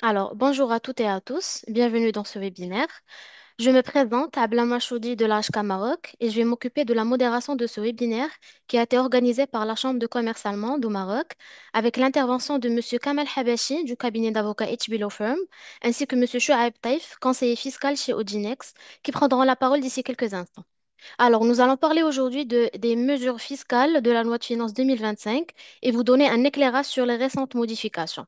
Alors, bonjour à toutes et à tous, bienvenue dans ce webinaire. Je me présente, Ablama Choudi de l'HK Maroc et je vais m'occuper de la modération de ce webinaire qui a été organisé par la Chambre de commerce allemande au Maroc avec l'intervention de Monsieur Kamal Habashi du cabinet d'avocats HB Law Firm ainsi que Monsieur Chouaib Taif, conseiller fiscal chez Oginex, qui prendront la parole d'ici quelques instants. Alors, nous allons parler aujourd'hui des mesures fiscales de la loi de finances 2025 et vous donner un éclairage sur les récentes modifications.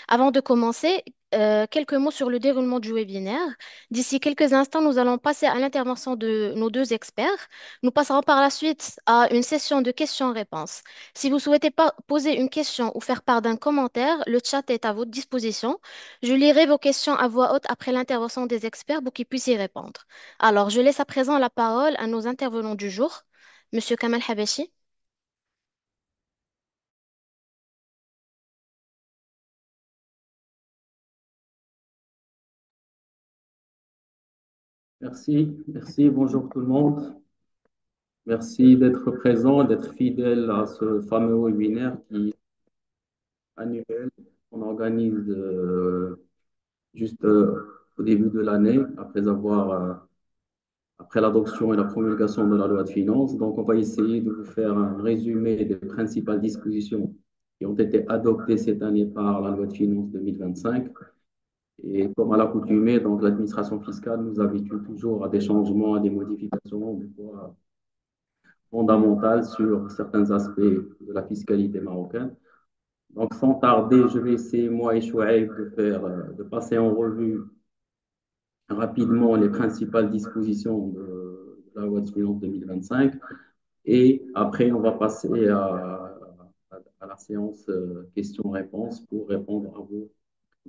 Avant de commencer, quelques mots sur le déroulement du webinaire. D'ici quelques instants, nous allons passer à l'intervention de nos deux experts. Nous passerons par la suite à une session de questions-réponses. Si vous souhaitez pas poser une question ou faire part d'un commentaire, le chat est à votre disposition. Je lirai vos questions à voix haute après l'intervention des experts pour qu'ils puissent y répondre. Alors, je laisse à présent la parole à nos intervenants du jour. Monsieur Kamal Habashi. Merci, bonjour tout le monde. Merci d'être présent, d'être fidèle à ce fameux webinaire qui est annuel, qu'on organise juste au début de l'année, après l'adoption et la promulgation de la loi de finances. Donc, on va essayer de vous faire un résumé des principales dispositions qui ont été adoptées cette année par la loi de finances 2025. Et comme à l'accoutumée, donc l'administration fiscale nous habitue toujours à des changements, à des modifications, des fois fondamentale sur certains aspects de la fiscalité marocaine. Donc, sans tarder, je vais essayer, moi et Chouaib, de passer en revue rapidement les principales dispositions de la loi de finances 2025. Et après, on va passer à la séance questions-réponses pour répondre à vos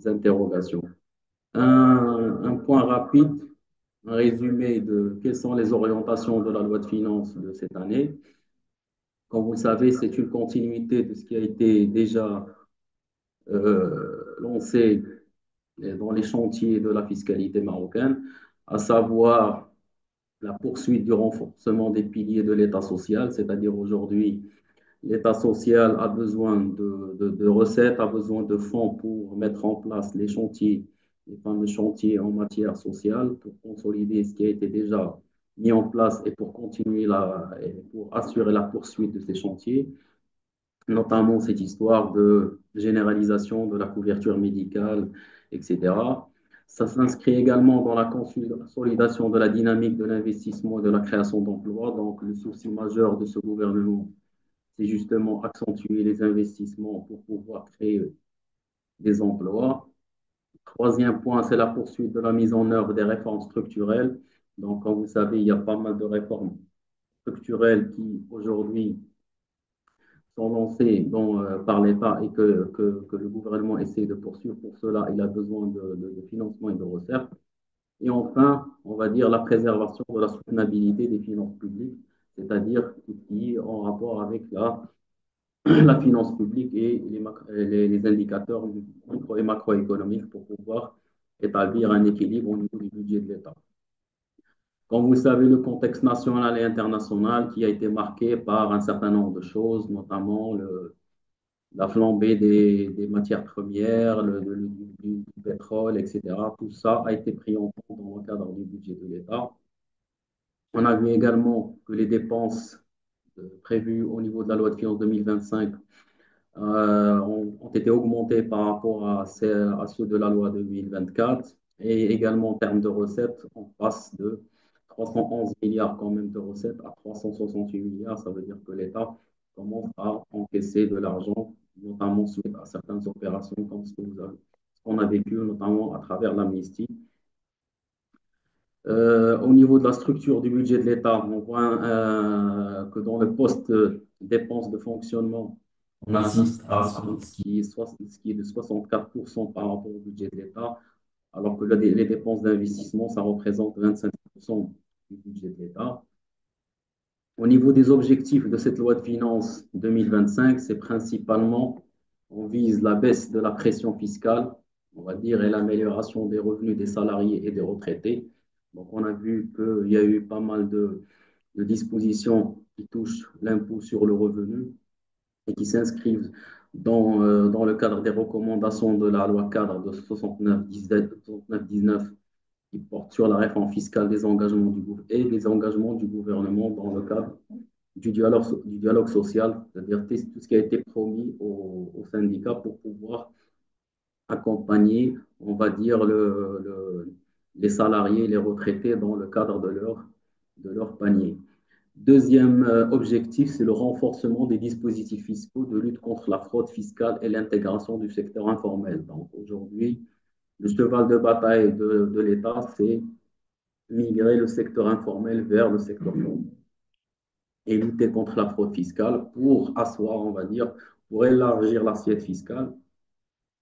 interrogations. Un point rapide, un résumé de quelles sont les orientations de la loi de finances de cette année. Comme vous le savez, c'est une continuité de ce qui a été déjà lancé dans les chantiers de la fiscalité marocaine, à savoir la poursuite du renforcement des piliers de l'État social, c'est-à-dire aujourd'hui, l'État social a besoin de recettes, a besoin de fonds pour mettre en place les chantiers, les fameux chantiers en matière sociale, pour consolider ce qui a été déjà mis en place et pour continuer et pour assurer la poursuite de ces chantiers, notamment cette histoire de généralisation de la couverture médicale, etc. Ça s'inscrit également dans la consolidation de la dynamique de l'investissement et de la création d'emplois. Donc, le souci majeur de ce gouvernement, c'est justement accentuer les investissements pour pouvoir créer des emplois. Troisième point, c'est la poursuite de la mise en œuvre des réformes structurelles. Donc, comme vous savez, il y a pas mal de réformes structurelles qui, aujourd'hui, sont lancées par l'État et que le gouvernement essaie de poursuivre. Pour cela, il a besoin de financement et de recettes. Et enfin, on va dire la préservation de la soutenabilité des finances publiques, c'est-à-dire tout ce qui est en rapport avec la finance publique et les indicateurs micro et macroéconomiques pour pouvoir établir un équilibre au niveau du budget de l'État. Comme vous savez, le contexte national et international qui a été marqué par un certain nombre de choses, notamment la flambée des matières premières, du pétrole, etc. Tout ça a été pris en compte dans le cadre du budget de l'État. On a vu également que les dépenses prévues au niveau de la loi de finances 2025 ont été augmentés par rapport à ceux de la loi 2024. Et également en termes de recettes, on passe de 311 milliards quand même de recettes à 368 milliards. Ça veut dire que l'État commence à encaisser de l'argent, notamment suite à certaines opérations comme ce qu'on a vécu, notamment à travers l'amnistie. Au niveau de la structure du budget de l'État, on voit que dans le poste dépenses de fonctionnement, on assiste à ce qui est de 64% par rapport au budget de l'État, alors que les dépenses d'investissement, ça représente 25% du budget de l'État. Au niveau des objectifs de cette loi de finances 2025, c'est principalement, on vise la baisse de la pression fiscale, on va dire, et l'amélioration des revenus des salariés et des retraités. Donc, on a vu qu'il y a eu pas mal de dispositions qui touchent l'impôt sur le revenu et qui s'inscrivent dans le cadre des recommandations de la loi cadre de 69-19 qui porte sur la réforme fiscale des engagements et des engagements du gouvernement dans le cadre du dialogue social, c'est-à-dire tout ce qui a été promis aux syndicats pour pouvoir accompagner, on va dire, les salariés, les retraités dans le cadre de leur panier. Deuxième objectif, c'est le renforcement des dispositifs fiscaux de lutte contre la fraude fiscale et l'intégration du secteur informel. Donc aujourd'hui, le cheval de bataille de l'État, c'est migrer le secteur informel vers le secteur formel et lutter contre la fraude fiscale pour asseoir, on va dire, pour élargir l'assiette fiscale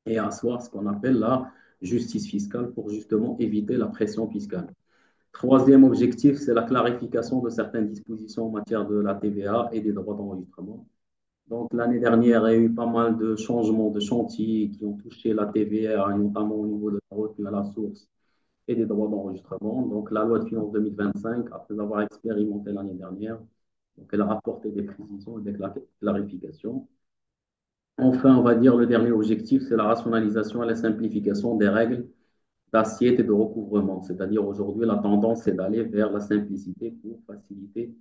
et asseoir ce qu'on appelle la justice fiscale pour justement éviter la pression fiscale. Troisième objectif, c'est la clarification de certaines dispositions en matière de la TVA et des droits d'enregistrement. Donc, l'année dernière, il y a eu pas mal de changements de chantier qui ont touché la TVA, notamment au niveau de la retenue à la source et des droits d'enregistrement. Donc, la loi de finances 2025, après avoir expérimenté l'année dernière, donc elle a apporté des précisions et des clarifications. Enfin, on va dire le dernier objectif, c'est la rationalisation et la simplification des règles d'assiette et de recouvrement. C'est-à-dire aujourd'hui, la tendance est d'aller vers la simplicité pour faciliter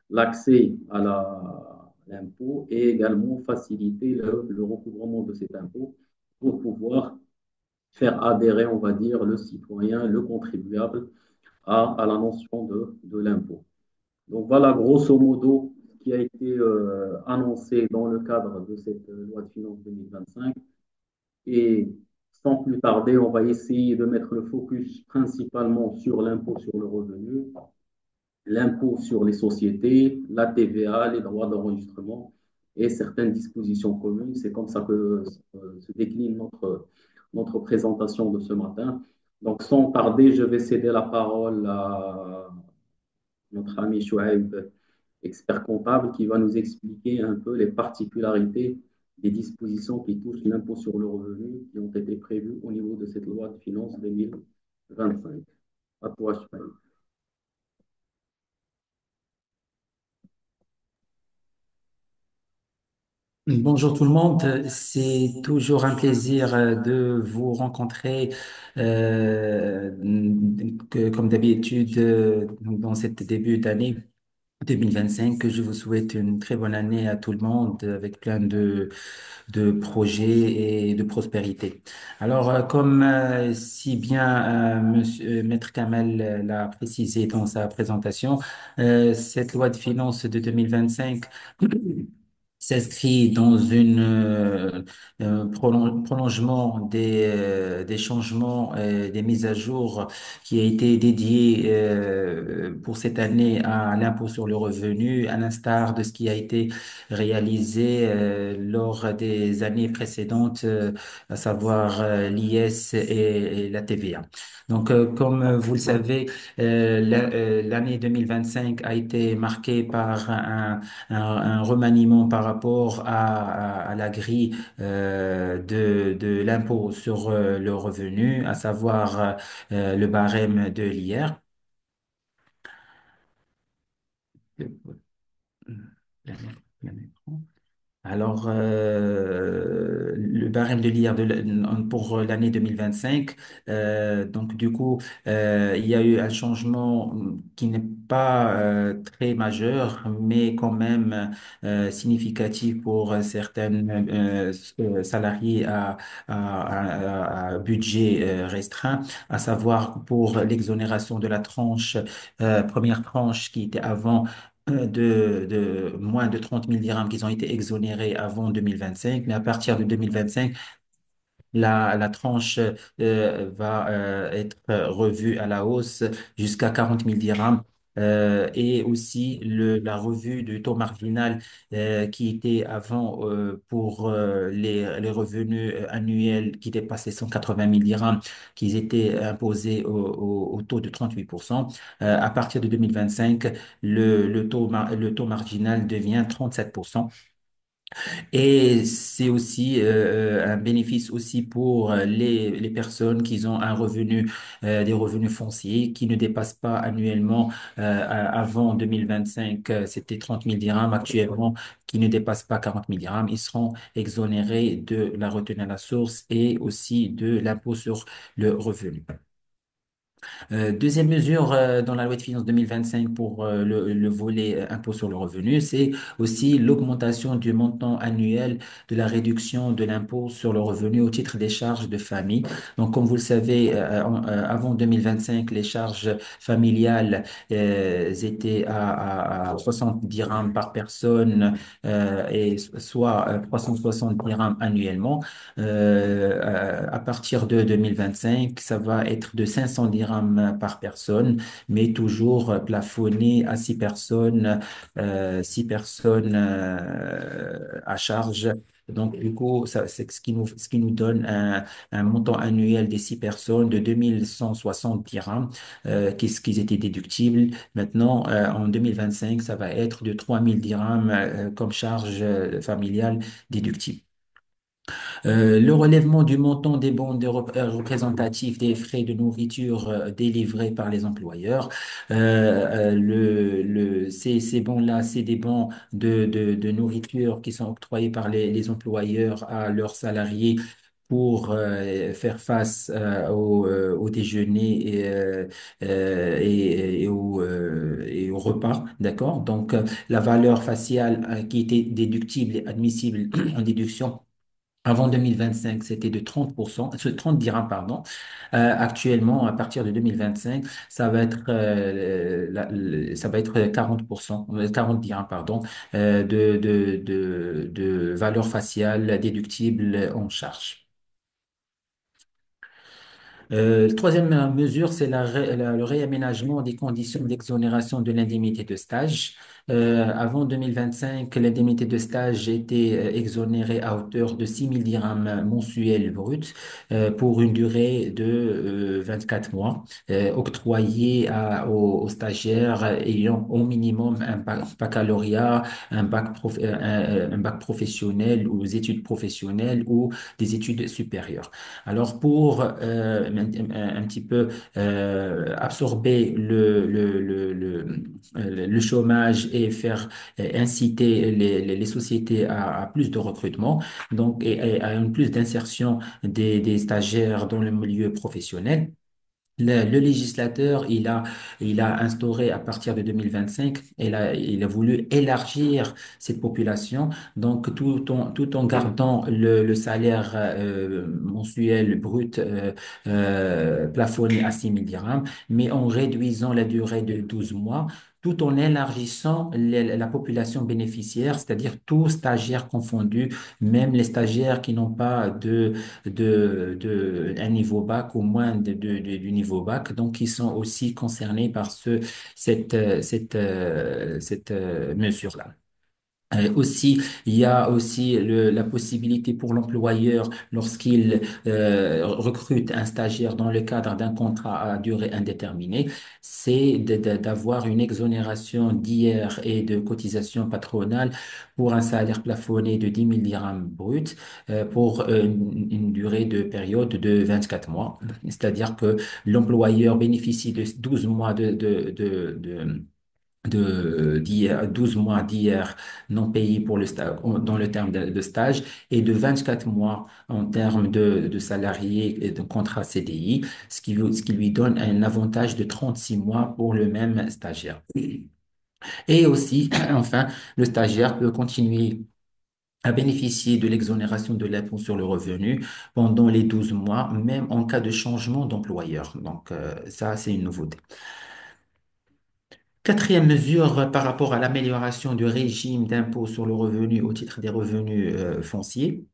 l'accès à l'impôt et également faciliter le recouvrement de cet impôt pour pouvoir faire adhérer, on va dire, le citoyen, le contribuable à la notion de l'impôt. Donc voilà, grosso modo, ce qui a été annoncé dans le cadre de cette loi de finances 2025. Et sans plus tarder, on va essayer de mettre le focus principalement sur l'impôt sur le revenu, l'impôt sur les sociétés, la TVA, les droits d'enregistrement et certaines dispositions communes. C'est comme ça que se décline notre présentation de ce matin. Donc, sans tarder, je vais céder la parole à notre ami Chouaib, expert comptable, qui va nous expliquer un peu les particularités des dispositions qui touchent l'impôt sur le revenu qui ont été prévues au niveau de cette loi de finances 2025. À toi, Chouaib. Bonjour tout le monde, c'est toujours un plaisir de vous rencontrer comme d'habitude dans cette début d'année 2025 que je vous souhaite une très bonne année à tout le monde avec plein de projets et de prospérité. Alors, comme si bien Maître Kamel l'a précisé dans sa présentation, cette loi de finances de 2025 s'inscrit dans une prolongement des changements, des mises à jour qui a été dédié pour cette année à l'impôt sur le revenu, à l'instar de ce qui a été réalisé lors des années précédentes, à savoir l'IS et la TVA. Donc, comme vous le savez, l'année 2025 a été marquée par un remaniement par rapport à la grille de l'impôt sur le revenu, à savoir le barème de l'IR. Alors, le barème de l'IR pour l'année 2025, donc du coup, il y a eu un changement qui n'est pas très majeur, mais quand même significatif pour certaines salariés à budget restreint, à savoir pour l'exonération de la tranche, première tranche qui était avant de moins de 30 000 dirhams qui ont été exonérés avant 2025, mais à partir de 2025, la tranche va être revue à la hausse jusqu'à 40 000 dirhams. Et aussi la revue du taux marginal qui était avant pour les revenus annuels qui dépassaient 180 000 dirhams, qui étaient imposés au taux de 38%. À partir de 2025, le taux marginal devient 37%. Et c'est aussi un bénéfice aussi pour les personnes qui ont un revenu, des revenus fonciers qui ne dépassent pas annuellement, avant 2025, c'était 30 000 dirhams. Actuellement, qui ne dépassent pas 40 000 dirhams, ils seront exonérés de la retenue à la source et aussi de l'impôt sur le revenu. Deuxième mesure dans la loi de finances 2025 pour le volet impôt sur le revenu, c'est aussi l'augmentation du montant annuel de la réduction de l'impôt sur le revenu au titre des charges de famille. Donc, comme vous le savez, avant 2025, les charges familiales étaient à 60 dirhams par personne, et soit 360 dirhams annuellement. À partir de 2025, ça va être de 500 dirhams par personne, mais toujours plafonné à 6 personnes à charge. Donc, du coup, ça, c'est ce qui nous donne un montant annuel des 6 personnes de 2160 dirhams, qui étaient déductibles. Maintenant, en 2025, ça va être de 3000 dirhams comme charge familiale déductible. Le relèvement du montant des bons représentatifs des frais de nourriture délivrés par les employeurs. Ces bons-là, c'est des bons de nourriture qui sont octroyés par les employeurs à leurs salariés pour faire face au déjeuner et au repas, d'accord? Donc, la valeur faciale qui était déductible et admissible en déduction avant 2025, c'était de 30%, 30 dirhams, pardon. Actuellement, à partir de 2025, ça va être 40%, 40 dirhams, pardon, de valeur faciale déductible en charge. La troisième mesure, c'est le réaménagement des conditions d'exonération de l'indemnité de stage. Avant 2025, l'indemnité de stage était exonérée à hauteur de 6 000 dirhams mensuels bruts pour une durée de 24 mois, octroyée aux stagiaires ayant au minimum un baccalauréat, un bac professionnel ou des études professionnelles ou des études supérieures. Alors, pour un petit peu absorber le chômage et faire inciter les sociétés à plus de recrutement, donc et à une plus d'insertion des stagiaires dans le milieu professionnel. Le législateur, il a instauré à partir de 2025, il a voulu élargir cette population, donc tout en gardant le salaire mensuel brut plafonné à 6 000 dirhams, mais en réduisant la durée de 12 mois, tout en élargissant la population bénéficiaire, c'est-à-dire tous stagiaires confondus, même les stagiaires qui n'ont pas un niveau bac ou moins du niveau bac, donc ils sont aussi concernés par cette mesure-là. Aussi, il y a aussi la possibilité pour l'employeur, lorsqu'il recrute un stagiaire dans le cadre d'un contrat à durée indéterminée, c'est d'avoir une exonération d'IR et de cotisation patronale pour un salaire plafonné de 10 000 dirhams bruts pour une durée de période de 24 mois. C'est-à-dire que l'employeur bénéficie de 12 mois d'hier, 12 mois d'hier non payés pour le stage, dans le terme de stage et de 24 mois en termes de salarié et de contrat CDI, ce qui lui donne un avantage de 36 mois pour le même stagiaire. Et aussi, enfin, le stagiaire peut continuer à bénéficier de l'exonération de l'impôt sur le revenu pendant les 12 mois, même en cas de changement d'employeur. Donc, ça, c'est une nouveauté. Quatrième mesure par rapport à l'amélioration du régime d'impôt sur le revenu au titre des revenus fonciers.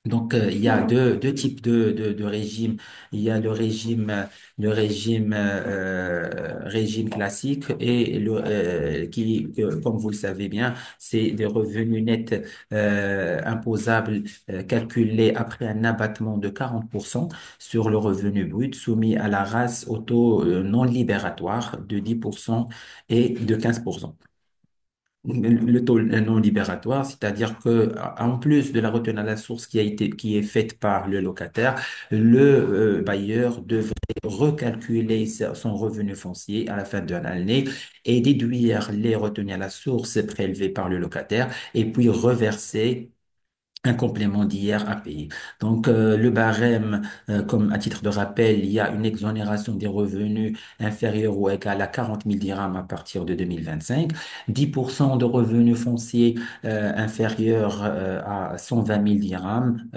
Donc, il y a deux types de régimes. Il y a le régime classique et comme vous le savez bien, c'est des revenus nets imposables calculés après un abattement de 40% sur le revenu brut soumis à la RAS au taux non libératoire de 10% et de 15%. le taux non libératoire, c'est-à-dire que en plus de la retenue à la source qui est faite par le locataire, le bailleur devrait recalculer son revenu foncier à la fin de l'année et déduire les retenues à la source prélevées par le locataire et puis reverser un complément d'hier à payer. Donc, le barème, comme à titre de rappel, il y a une exonération des revenus inférieurs ou égal à 40 000 dirhams à partir de 2025, 10% de revenus fonciers inférieurs à 120 000 dirhams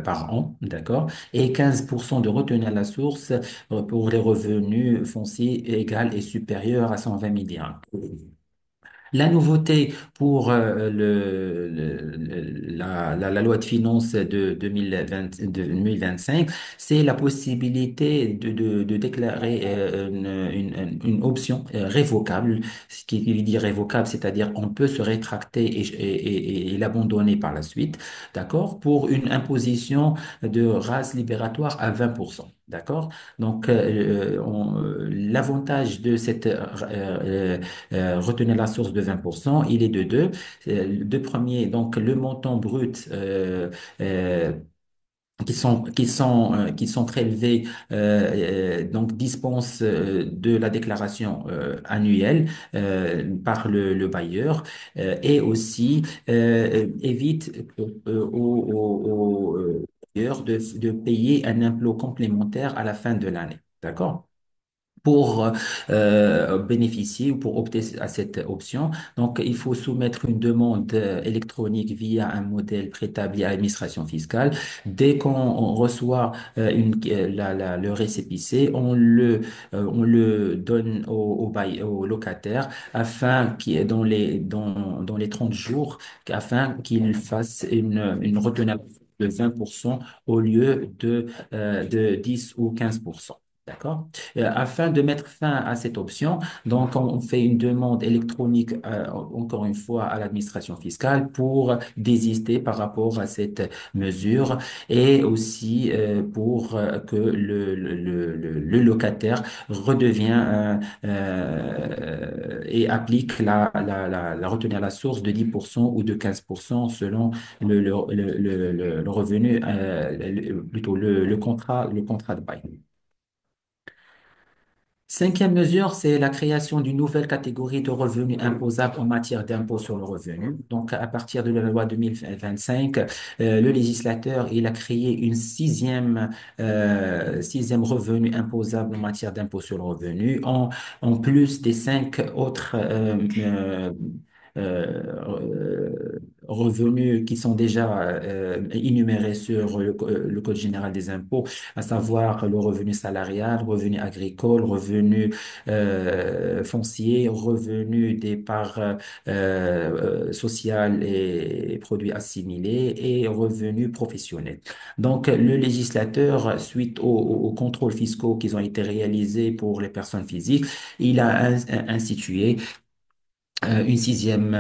par an, d'accord, et 15% de retenue à la source pour les revenus fonciers égal et supérieurs à 120 000 dirhams. La nouveauté pour la loi de finances de 2020, de 2025, c'est la possibilité de déclarer une option révocable. Ce qui veut dire révocable, c'est-à-dire on peut se rétracter et l'abandonner par la suite, d'accord, pour une imposition de race libératoire à 20%. D'accord? Donc, l'avantage de cette retenez la source de 20%, il est de deux. Le deux premiers, donc le montant brut euh, qui sont prélevés donc dispense de la déclaration annuelle par le bailleur et aussi évite au bailleur de payer un impôt complémentaire à la fin de l'année. D'accord? Pour bénéficier ou pour opter à cette option. Donc, il faut soumettre une demande électronique via un modèle préétabli à l'administration fiscale. Dès qu'on reçoit le récépissé, on le donne au locataire afin qu'il, dans les 30 jours, afin qu'il fasse une retenue de 20% au lieu de 10 ou 15%. D'accord? Afin de mettre fin à cette option, donc on fait une demande électronique, encore une fois, à l'administration fiscale pour désister par rapport à cette mesure et aussi pour que le locataire redevient et applique la retenue à la source de 10% ou de 15% selon le revenu, plutôt le contrat de bail. Cinquième mesure, c'est la création d'une nouvelle catégorie de revenus imposables en matière d'impôt sur le revenu. Donc, à partir de la loi 2025, le législateur, il a créé une sixième revenu imposable en matière d'impôt sur le revenu, en plus des cinq autres revenus qui sont déjà énumérés sur le Code général des impôts, à savoir le revenu salarial, revenu agricole, revenu foncier, revenu des parts sociales et produits assimilés et revenu professionnel. Donc, le législateur, suite aux contrôles fiscaux qui ont été réalisés pour les personnes physiques, il a institué une sixième,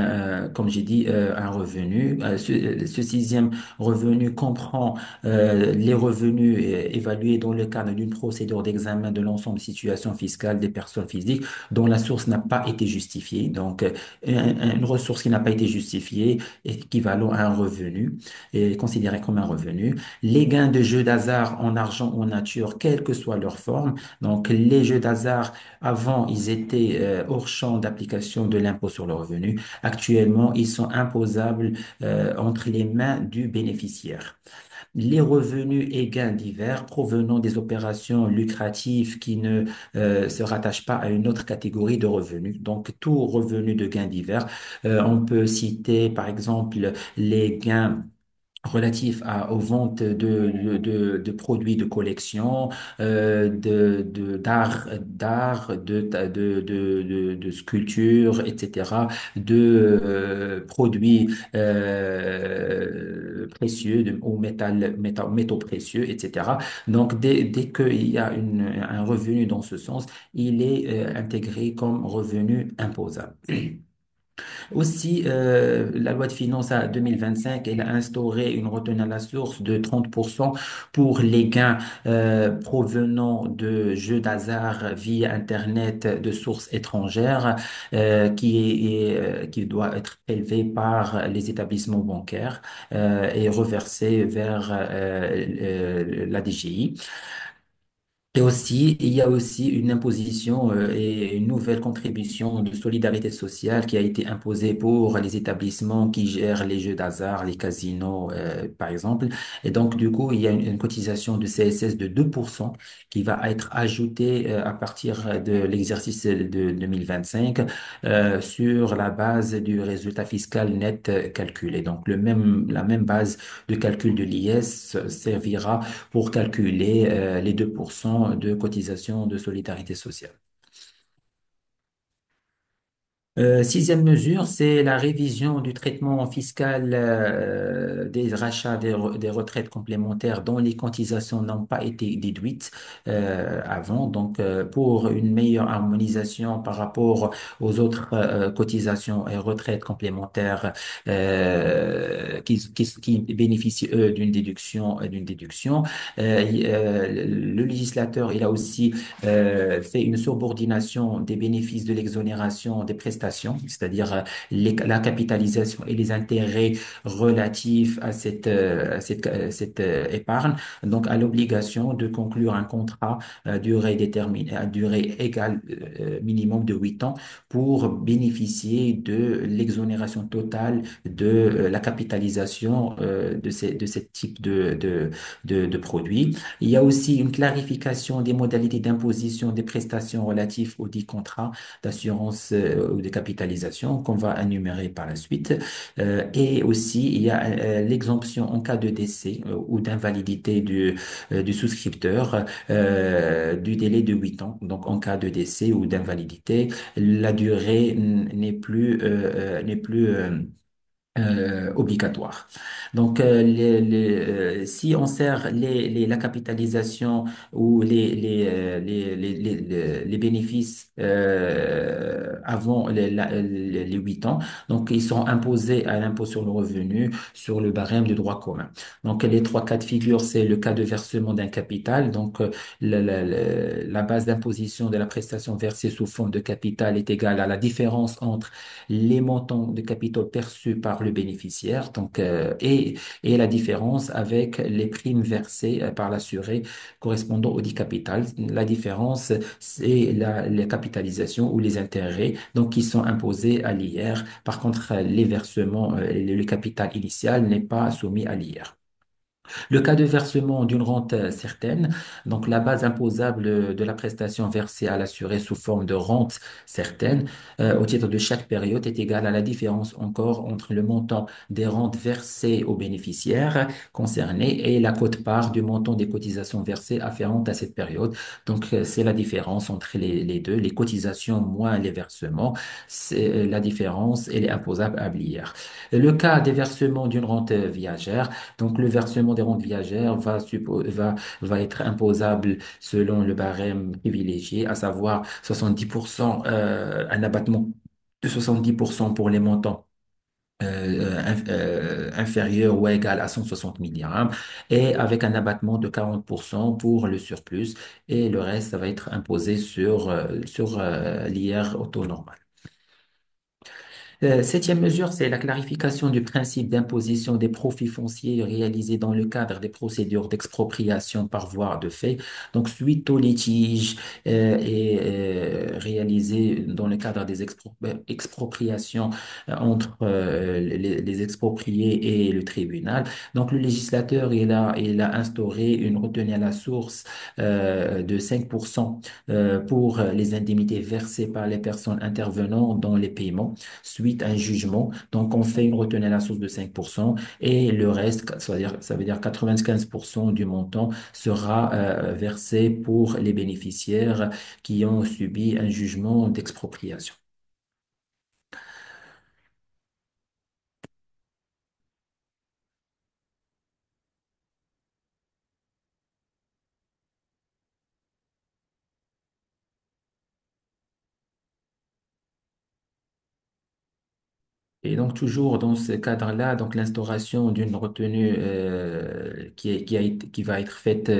comme j'ai dit, un revenu. Ce sixième revenu comprend les revenus évalués dans le cadre d'une procédure d'examen de l'ensemble des situations fiscales des personnes physiques dont la source n'a pas été justifiée. Donc, une ressource qui n'a pas été justifiée est équivalent à un revenu, est considéré comme un revenu. Les gains de jeux d'hasard en argent ou en nature, quelle que soit leur forme. Donc, les jeux d'hasard avant, ils étaient hors champ d'application de l'impôt sur le revenu. Actuellement, ils sont imposables entre les mains du bénéficiaire. Les revenus et gains divers provenant des opérations lucratives qui ne se rattachent pas à une autre catégorie de revenus. Donc, tout revenu de gains divers, on peut citer par exemple les gains relatif aux ventes de produits de collection, d'art, de sculpture, etc., de produits précieux ou métaux précieux, etc. Donc, dès qu'il y a un revenu dans ce sens, il est intégré comme revenu imposable. Aussi, la loi de finances à 2025, elle a instauré une retenue à la source de 30% pour les gains provenant de jeux d'hasard via Internet de sources étrangères qui doit être prélevé par les établissements bancaires et reversé vers la DGI. Et aussi, il y a aussi une imposition et une nouvelle contribution de solidarité sociale qui a été imposée pour les établissements qui gèrent les jeux d'hasard, les casinos, par exemple. Et donc, du coup, il y a une cotisation de CSS de 2% qui va être ajoutée à partir de l'exercice de 2025 sur la base du résultat fiscal net calculé. Donc, la même base de calcul de l'IS servira pour calculer les 2% de cotisation de solidarité sociale. Sixième mesure, c'est la révision du traitement fiscal des rachats des retraites complémentaires dont les cotisations n'ont pas été déduites avant. Donc, pour une meilleure harmonisation par rapport aux autres cotisations et retraites complémentaires qui bénéficient eux d'une déduction, le législateur il a aussi fait une subordination des bénéfices de l'exonération des prestations, c'est-à-dire la capitalisation et les intérêts relatifs à cette épargne, donc à l'obligation de conclure un contrat à durée déterminée, à durée égale minimum de 8 ans pour bénéficier de l'exonération totale de la capitalisation de ce type de produits. Il y a aussi une clarification des modalités d'imposition des prestations relatives aux 10 contrats d'assurance ou de capitalisation qu'on va énumérer par la suite. Et aussi, il y a l'exemption en cas de décès ou d'invalidité du souscripteur du délai de 8 ans. Donc, en cas de décès ou d'invalidité, la durée n'est plus obligatoire. Donc, si on sert la capitalisation ou les bénéfices avant les 8 ans, donc ils sont imposés à l'impôt sur le revenu sur le barème de droit commun. Donc, les trois cas de figure, c'est le cas de versement d'un capital. Donc, la base d'imposition de la prestation versée sous forme de capital est égale à la différence entre les montants de capitaux perçus par le bénéficiaire, donc, et la différence avec les primes versées par l'assuré correspondant au dit capital. La différence, c'est la capitalisation ou les intérêts, donc, qui sont imposés à l'IR. Par contre, les versements, le capital initial n'est pas soumis à l'IR. Le cas de versement d'une rente certaine, donc la base imposable de la prestation versée à l'assuré sous forme de rente certaine au titre de chaque période est égale à la différence encore entre le montant des rentes versées aux bénéficiaires concernés et la quote-part du montant des cotisations versées afférentes à cette période. Donc, c'est la différence entre les deux, les cotisations moins les versements. C'est la différence, elle est imposable à l'IR. Le cas des versements d'une rente viagère, donc, le versement des rentes viagères va être imposable selon le barème privilégié, à savoir 70%, un abattement de 70% pour les montants inférieurs ou égal à 160 000 dirhams et avec un abattement de 40% pour le surplus et le reste, ça va être imposé sur l'IR au taux normal. Septième mesure, c'est la clarification du principe d'imposition des profits fonciers réalisés dans le cadre des procédures d'expropriation par voie de fait. Donc, suite au litige réalisé dans le cadre des expropriations entre les expropriés et le tribunal. Donc, le législateur, il a instauré une retenue à la source de 5% pour les indemnités versées par les personnes intervenant dans les paiements suite à un jugement. Donc, on fait une retenue à la source de 5% et le reste, ça veut dire 95% du montant sera versé pour les bénéficiaires qui ont subi un jugement d'expropriation. Et donc, toujours dans ce cadre-là, donc l'instauration d'une retenue qui va être faite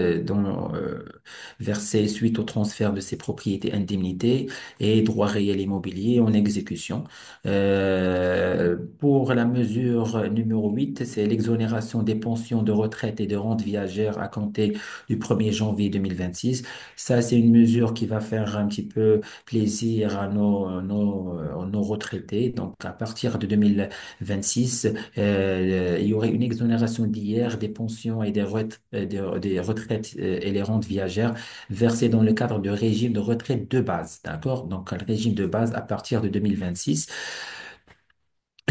versée suite au transfert de ses propriétés indemnités et droits réels immobiliers en exécution. Pour la mesure numéro 8, c'est l'exonération des pensions de retraite et de rentes viagères à compter du 1er janvier 2026. Ça, c'est une mesure qui va faire un petit peu plaisir à nos retraités. Donc, à partir de 2026, il y aurait une exonération d'hier des pensions et des retraites et les rentes viagères versées dans le cadre du régime de retraite de base. D'accord? Donc, le régime de base à partir de 2026.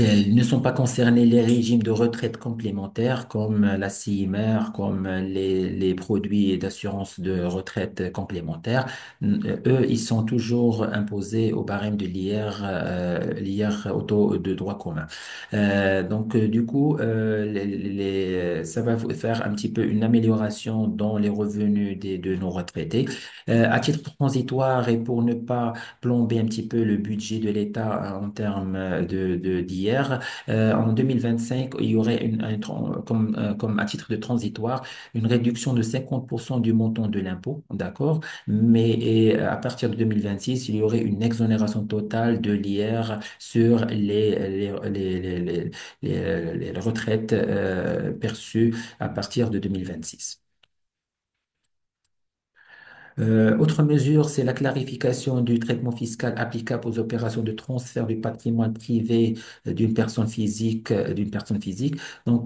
Ne sont pas concernés les régimes de retraite complémentaires comme la CIMR, comme les produits d'assurance de retraite complémentaire. Eux, ils sont toujours imposés au barème de l'IR au taux de droit commun. Du coup, ça va faire un petit peu une amélioration dans les revenus de nos retraités. À titre transitoire et pour ne pas plomber un petit peu le budget de l'État en termes d'hier. En 2025, il y aurait comme à titre de transitoire une réduction de 50% du montant de l'impôt, d'accord? À partir de 2026, il y aurait une exonération totale de l'IR sur les retraites perçues à partir de 2026. Autre mesure, c'est la clarification du traitement fiscal applicable aux opérations de transfert du patrimoine privé d'une personne physique. Dans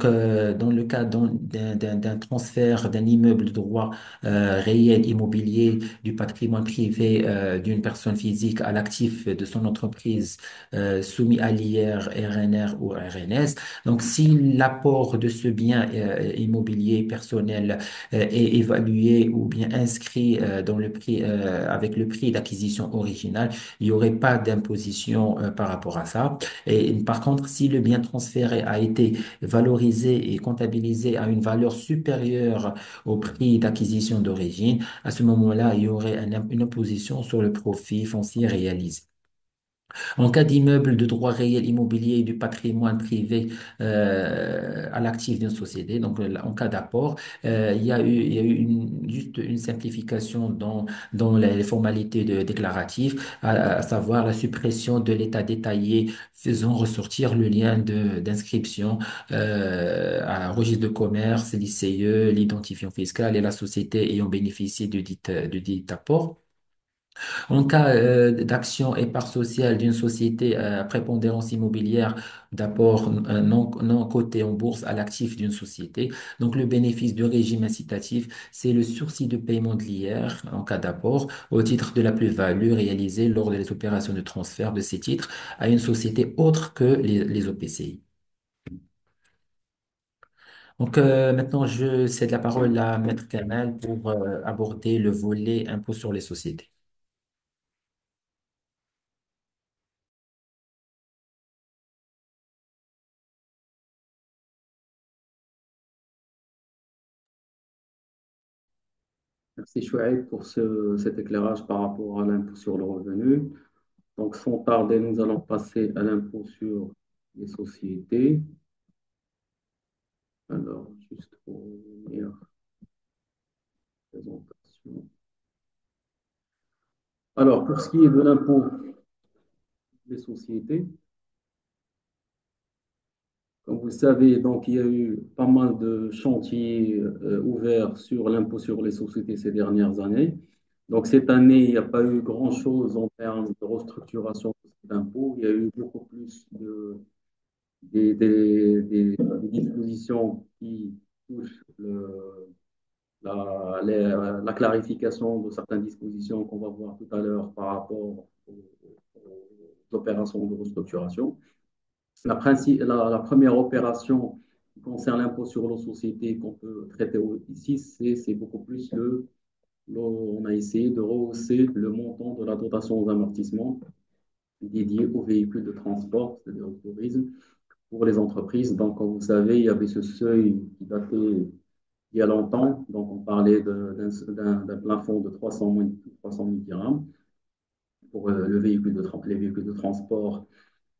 le cas d'un transfert d'un immeuble de droit réel immobilier du patrimoine privé d'une personne physique à l'actif de son entreprise soumis à l'IR, RNR ou RNS. Donc, si l'apport de ce bien immobilier personnel est évalué ou bien inscrit dans le prix avec le prix d'acquisition original, il n'y aurait pas d'imposition par rapport à ça. Et par contre, si le bien transféré a été valorisé et comptabilisé à une valeur supérieure au prix d'acquisition d'origine, à ce moment-là, il y aurait une imposition sur le profit foncier réalisé. En cas d'immeuble de droit réel immobilier et du patrimoine privé à l'actif d'une société, en cas d'apport, il y a eu juste une simplification dans les formalités déclaratives, à savoir la suppression de l'état détaillé faisant ressortir le lien d'inscription à registre de commerce, l'ICE, l'identifiant fiscal et la société ayant bénéficié de dit apport. En cas d'action et part sociale d'une société à prépondérance immobilière d'apport non coté en bourse à l'actif d'une société, donc le bénéfice du régime incitatif, c'est le sursis de paiement de l'IR en cas d'apport au titre de la plus-value réalisée lors des opérations de transfert de ces titres à une société autre que les OPCI. Maintenant, je cède la parole à Maître Kamal pour aborder le volet impôt sur les sociétés. Merci Chouaib pour cet éclairage par rapport à l'impôt sur le revenu. Donc, sans tarder, nous allons passer à l'impôt sur les sociétés. Alors, juste pour une présentation. Alors, pour ce qui est de l'impôt des sociétés, comme vous le savez, donc, il y a eu pas mal de chantiers ouverts sur l'impôt sur les sociétés ces dernières années. Donc, cette année, il n'y a pas eu grand-chose en termes de restructuration de cet impôt. Il y a eu beaucoup plus des dispositions qui touchent la clarification de certaines dispositions qu'on va voir tout à l'heure par rapport aux opérations de restructuration. La première opération qui concerne l'impôt sur les sociétés qu'on peut traiter ici, c'est beaucoup plus on a essayé de rehausser le montant de la dotation aux amortissements dédiée aux véhicules de transport, c'est-à-dire au tourisme, pour les entreprises. Donc, comme vous savez, il y avait ce seuil qui datait il y a longtemps. Donc, on parlait d'un plafond de 300 000 dirhams pour les véhicules de transport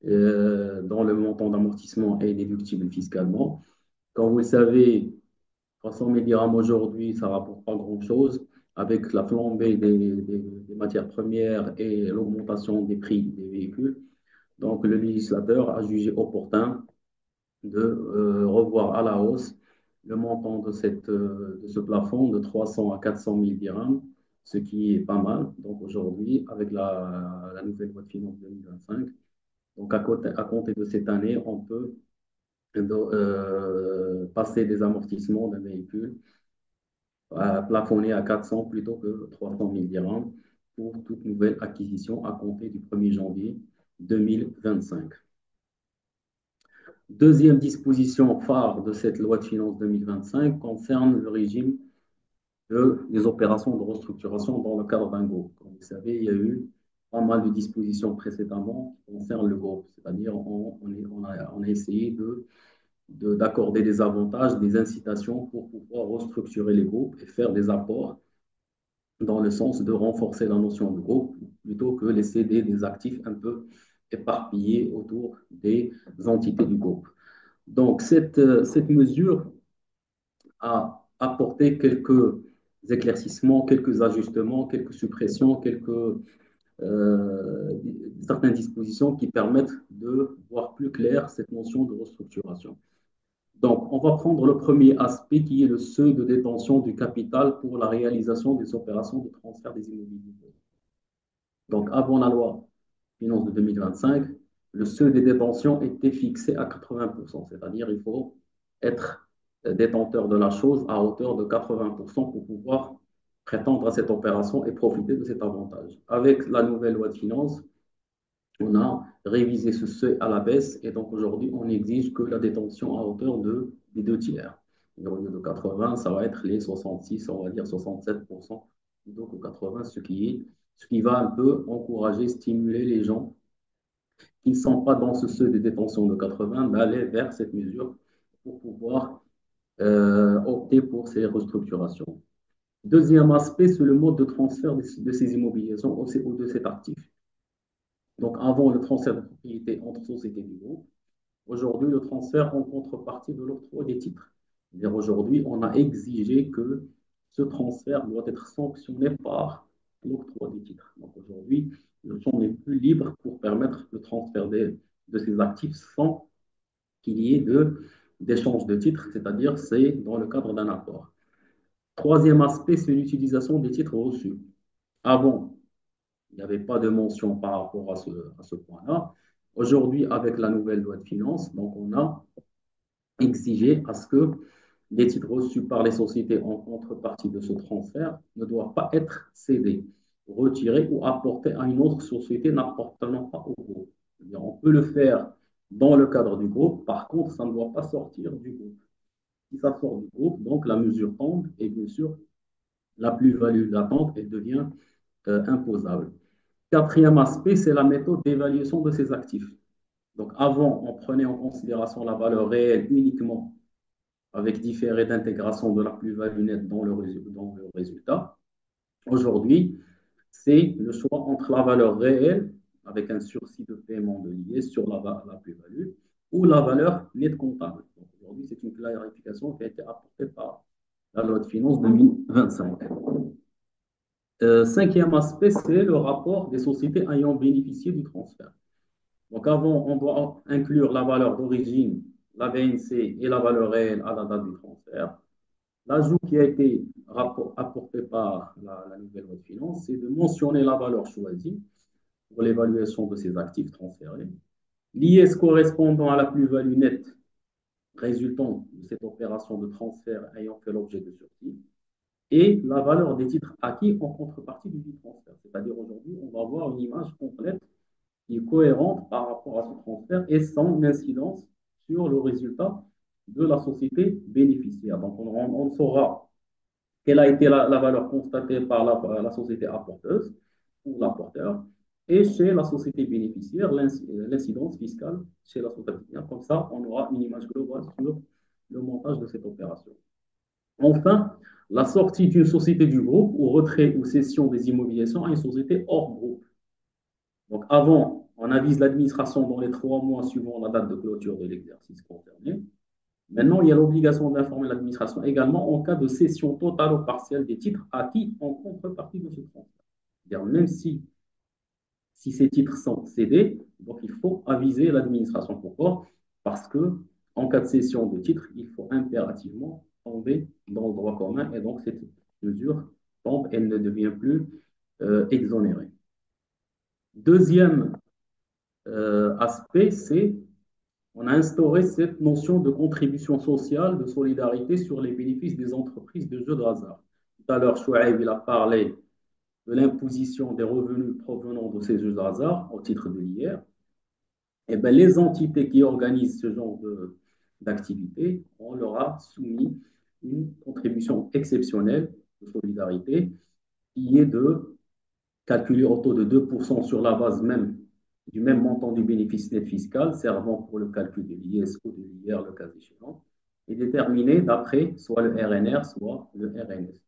dont le montant d'amortissement est déductible fiscalement. Comme vous le savez, 300 000 dirhams aujourd'hui, ça ne rapporte pas grand-chose. Avec la flambée des matières premières et l'augmentation des prix des véhicules, donc le législateur a jugé opportun de revoir à la hausse le montant de ce plafond de 300 à 400 000 dirhams, ce qui est pas mal. Donc aujourd'hui, avec la nouvelle loi de finances 2025, donc à compter de cette année, on peut passer des amortissements d'un véhicule plafonné à 400 plutôt que 300 000 dirhams pour toute nouvelle acquisition à compter du 1er janvier 2025. Deuxième disposition phare de cette loi de finances 2025 concerne le régime des opérations de restructuration dans le cadre d'un groupe. Comme vous savez, il y a eu pas mal de dispositions précédemment qui concernent le groupe, c'est-à-dire on a essayé d'accorder des avantages, des incitations pour pouvoir restructurer les groupes et faire des apports dans le sens de renforcer la notion de groupe plutôt que les céder des actifs un peu éparpillés autour des entités du groupe. Donc, cette mesure a apporté quelques éclaircissements, quelques ajustements, quelques suppressions, certaines dispositions qui permettent de voir plus clair cette notion de restructuration. Donc, on va prendre le premier aspect qui est le seuil de détention du capital pour la réalisation des opérations de transfert des immobiliers. Donc, avant la loi finance de 2025, le seuil de détention était fixé à 80%, c'est-à-dire il faut être détenteur de la chose à hauteur de 80% pour pouvoir prétendre à cette opération et profiter de cet avantage. Avec la nouvelle loi de finances, on a révisé ce seuil à la baisse et donc aujourd'hui, on exige que la détention à hauteur des 2 tiers. Et au lieu de 80, ça va être les 66, on va dire 67% plutôt que 80, ce qui va un peu encourager, stimuler les gens qui ne sont pas dans ce seuil de détention de 80 d'aller vers cette mesure pour pouvoir opter pour ces restructurations. Deuxième aspect, c'est le mode de transfert de ces immobilisations ou de cet actif. Donc, avant le transfert de propriété entre sociétés du groupe, aujourd'hui, le transfert en contrepartie de l'octroi des titres. C'est-à-dire aujourd'hui, on a exigé que ce transfert doit être sanctionné par l'octroi des titres. Donc aujourd'hui, le fonds n'est plus libre pour permettre le transfert de ces actifs sans qu'il y ait d'échange de titres, c'est-à-dire c'est dans le cadre d'un accord. Troisième aspect, c'est l'utilisation des titres reçus. Avant, il n'y avait pas de mention par rapport à ce point-là. Aujourd'hui, avec la nouvelle loi de finances, donc on a exigé à ce que les titres reçus par les sociétés en contrepartie de ce transfert ne doivent pas être cédés, retirés ou apportés à une autre société n'appartenant pas au groupe. On peut le faire dans le cadre du groupe, par contre, ça ne doit pas sortir du groupe. Si ça sort du groupe, donc la mesure tombe et bien sûr, la plus-value latente elle devient imposable. Quatrième aspect, c'est la méthode d'évaluation de ces actifs. Donc avant, on prenait en considération la valeur réelle uniquement avec différé d'intégration de la plus-value nette dans le résultat. Aujourd'hui, c'est le choix entre la valeur réelle, avec un sursis de paiement de l'IS sur la plus-value, ou la valeur nette comptable. Aujourd'hui, c'est une clarification qui a été apportée par la loi de finances 2025. Cinquième aspect, c'est le rapport des sociétés ayant bénéficié du transfert. Donc avant, on doit inclure la valeur d'origine, la VNC et la valeur réelle à la date du transfert. L'ajout qui a été apporté par la nouvelle loi de finances, c'est de mentionner la valeur choisie pour l'évaluation de ces actifs transférés, l'IS correspondant à la plus-value nette résultant de cette opération de transfert ayant fait l'objet de sursis, et la valeur des titres acquis en contrepartie du transfert. C'est-à-dire aujourd'hui, on va avoir une image complète qui est cohérente par rapport à ce transfert et sans incidence sur le résultat de la société bénéficiaire. Donc, on saura quelle a été la valeur constatée par la société apporteuse ou l'apporteur et chez la société bénéficiaire, l'incidence fiscale chez la société bénéficiaire. Comme ça, on aura une image globale sur le montage de cette opération. Enfin, la sortie d'une société du groupe ou retrait ou cession des immobilisations à une société hors groupe. Donc avant, On avise l'administration dans les 3 mois suivant la date de clôture de l'exercice concerné. Maintenant, il y a l'obligation d'informer l'administration également en cas de cession totale ou partielle des titres acquis en contrepartie de ce transfert. C'est-à-dire, même si ces titres sont cédés, donc il faut aviser l'administration. Pourquoi? Parce que en cas de cession de titres, il faut impérativement tomber dans le droit commun et donc cette mesure tombe, elle ne devient plus exonérée. Deuxième aspect, c'est on a instauré cette notion de contribution sociale, de solidarité sur les bénéfices des entreprises de jeux de hasard. Tout à l'heure, Chouaib, il a parlé de l'imposition des revenus provenant de ces jeux de hasard au titre de l'IR. Eh bien, les entités qui organisent ce genre d'activité, on leur a soumis une contribution exceptionnelle de solidarité qui est de calculer au taux de 2% sur la base même du même montant du bénéfice net fiscal servant pour le calcul de l'IS ou de l'IR, le cas échéant, et déterminé d'après soit le RNR, soit le RNS.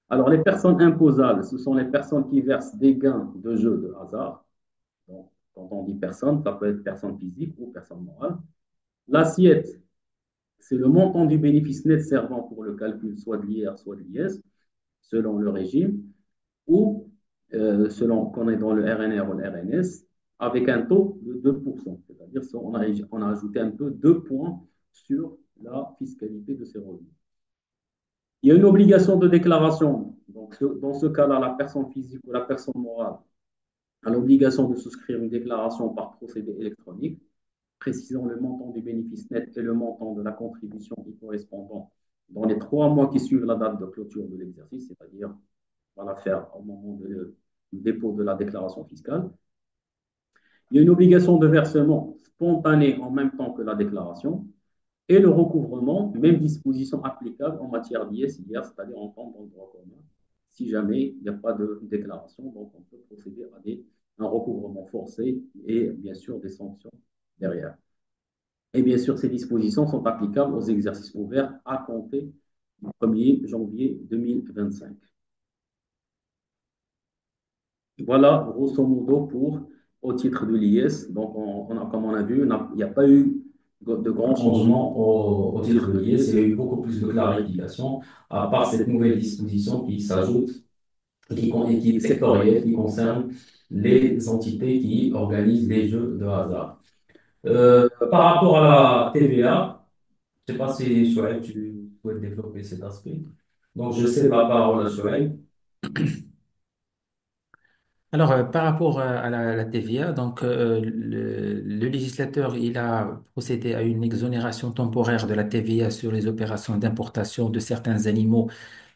Alors, les personnes imposables, ce sont les personnes qui versent des gains de jeux de hasard. Donc, quand on dit personne, ça peut être personne physique ou personne morale. L'assiette, c'est le montant du bénéfice net servant pour le calcul soit de l'IR, soit de l'IS, selon le régime, ou selon qu'on est dans le RNR ou le RNS, avec un taux de 2%. C'est-à-dire qu'on a ajouté un peu 2 points sur la fiscalité de ces revenus. Il y a une obligation de déclaration. Donc, dans ce cas-là, la personne physique ou la personne morale a l'obligation de souscrire une déclaration par procédé électronique, précisant le montant du bénéfice net et le montant de la contribution y correspondant dans les 3 mois qui suivent la date de clôture de l'exercice, c'est-à-dire on va la faire au moment du dépôt de la déclaration fiscale. Il y a une obligation de versement spontané en même temps que la déclaration et le recouvrement, même disposition applicable en matière d'IS-IR, c'est-à-dire en temps dans le droit commun. Si jamais il n'y a pas de déclaration, donc on peut procéder à un recouvrement forcé et bien sûr des sanctions derrière. Et bien sûr, ces dispositions sont applicables aux exercices ouverts à compter du 1er janvier 2025. Voilà, grosso modo, au titre de l'IS. Donc, comme on a vu, il n'y a pas eu de grands changements au titre de l'IS. Il y a eu beaucoup plus de clarification, à part cette nouvelle disposition qui s'ajoute et qui est sectorielle, qui concerne les entités qui organisent les jeux de hasard. Par rapport à la TVA, je ne sais pas si Shoaib, tu souhaites développer cet aspect. Donc, je cède la parole à Shoaib. Alors, par rapport à la TVA, donc le législateur il a procédé à une exonération temporaire de la TVA sur les opérations d'importation de certains animaux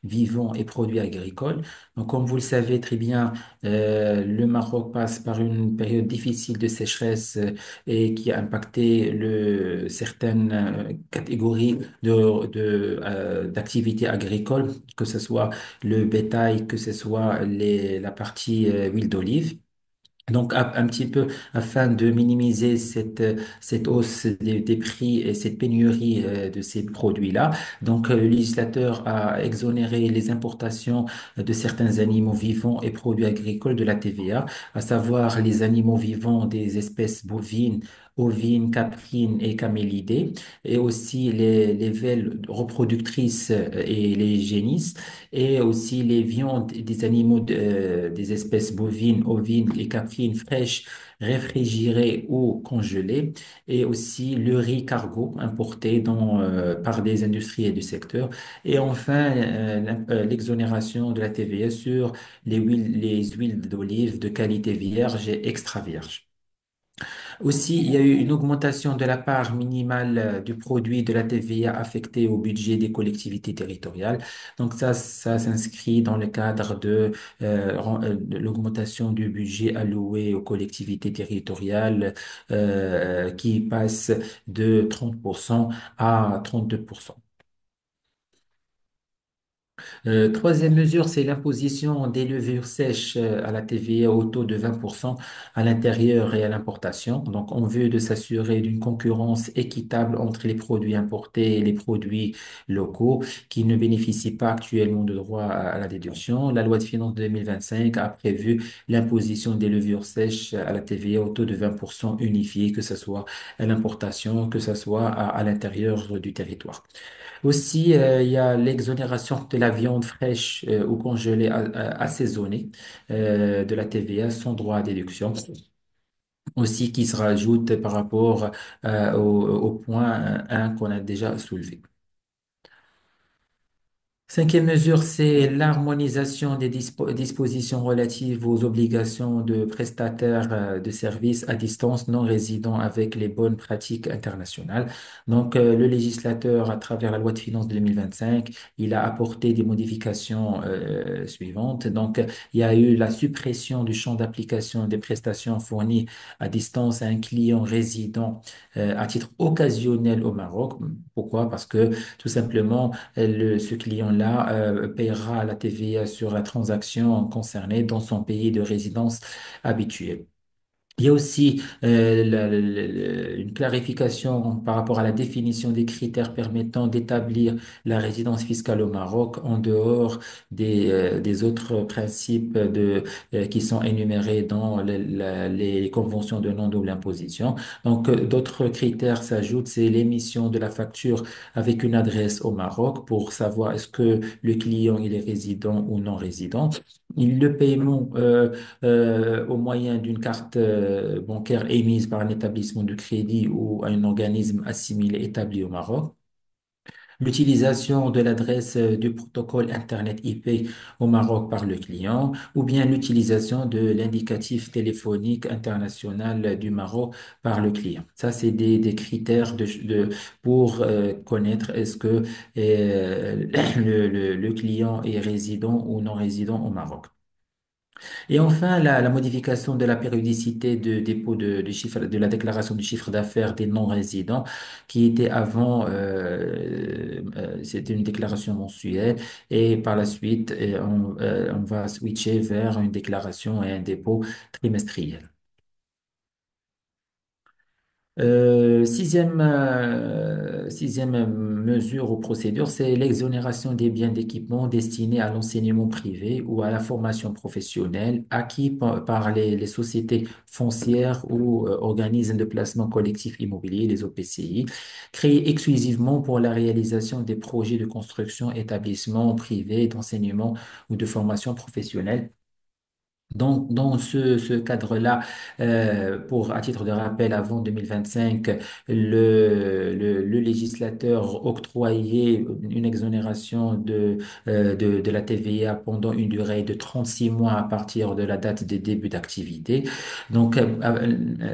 vivants et produits agricoles. Donc, comme vous le savez très bien, le Maroc passe par une période difficile de sécheresse et qui a impacté certaines catégories d'activités agricoles, que ce soit le bétail, que ce soit la partie huile d'olive. Donc, un petit peu afin de minimiser cette hausse des prix et cette pénurie de ces produits-là. Donc, le législateur a exonéré les importations de certains animaux vivants et produits agricoles de la TVA, à savoir les animaux vivants des espèces bovines, ovines, caprines et camélidés, et aussi les velles reproductrices et les génisses, et aussi les viandes des animaux des espèces bovines, ovines et caprines fraîches, réfrigérées ou congelées, et aussi le riz cargo importé par des industriels du secteur, et enfin l'exonération de la TVA sur les huiles d'olive de qualité vierge et extra vierge. Aussi, il y a eu une augmentation de la part minimale du produit de la TVA affectée au budget des collectivités territoriales. Donc ça s'inscrit dans le cadre de l'augmentation du budget alloué aux collectivités territoriales qui passe de 30% à 32%. Troisième mesure, c'est l'imposition des levures sèches à la TVA au taux de 20% à l'intérieur et à l'importation. Donc, on veut de s'assurer d'une concurrence équitable entre les produits importés et les produits locaux qui ne bénéficient pas actuellement de droit à la déduction. La loi de finances 2025 a prévu l'imposition des levures sèches à la TVA au taux de 20% unifié, que ce soit à l'importation, que ce soit à l'intérieur du territoire. Aussi, il y a l'exonération de la viande fraîche ou congelée assaisonnée de la TVA sans droit à déduction. Aussi, qui se rajoute par rapport au point 1 qu'on a déjà soulevé. Cinquième mesure, c'est l'harmonisation des dispositions relatives aux obligations de prestataires de services à distance non résidents avec les bonnes pratiques internationales. Donc, le législateur, à travers la loi de finances de 2025, il a apporté des modifications suivantes. Donc, il y a eu la suppression du champ d'application des prestations fournies à distance à un client résident à titre occasionnel au Maroc. Pourquoi? Parce que tout simplement, ce client-là paiera la TVA sur la transaction concernée dans son pays de résidence habituel. Il y a aussi une clarification par rapport à la définition des critères permettant d'établir la résidence fiscale au Maroc en dehors des autres principes qui sont énumérés dans les conventions de non-double imposition. Donc, d'autres critères s'ajoutent, c'est l'émission de la facture avec une adresse au Maroc pour savoir est-ce que le client il est résident ou non résident. Le paiement au moyen d'une carte bancaire émise par un établissement de crédit ou un organisme assimilé établi au Maroc. L'utilisation de l'adresse du protocole Internet IP au Maroc par le client, ou bien l'utilisation de l'indicatif téléphonique international du Maroc par le client. Ça, c'est des critères pour connaître est-ce que le client est résident ou non résident au Maroc. Et enfin, la modification de la périodicité de dépôt de chiffre, de la déclaration du chiffre d'affaires des non-résidents, qui était avant, c'était une déclaration mensuelle, et par la suite, on va switcher vers une déclaration et un dépôt trimestriel. Sixième mesure ou procédure, c'est l'exonération des biens d'équipement destinés à l'enseignement privé ou à la formation professionnelle acquis par les sociétés foncières ou organismes de placement collectif immobilier, les OPCI, créés exclusivement pour la réalisation des projets de construction, établissements privés d'enseignement ou de formation professionnelle. Donc, dans ce cadre-là, à titre de rappel, avant 2025, le législateur octroyait une exonération de la TVA pendant une durée de 36 mois à partir de la date des débuts d'activité. Donc,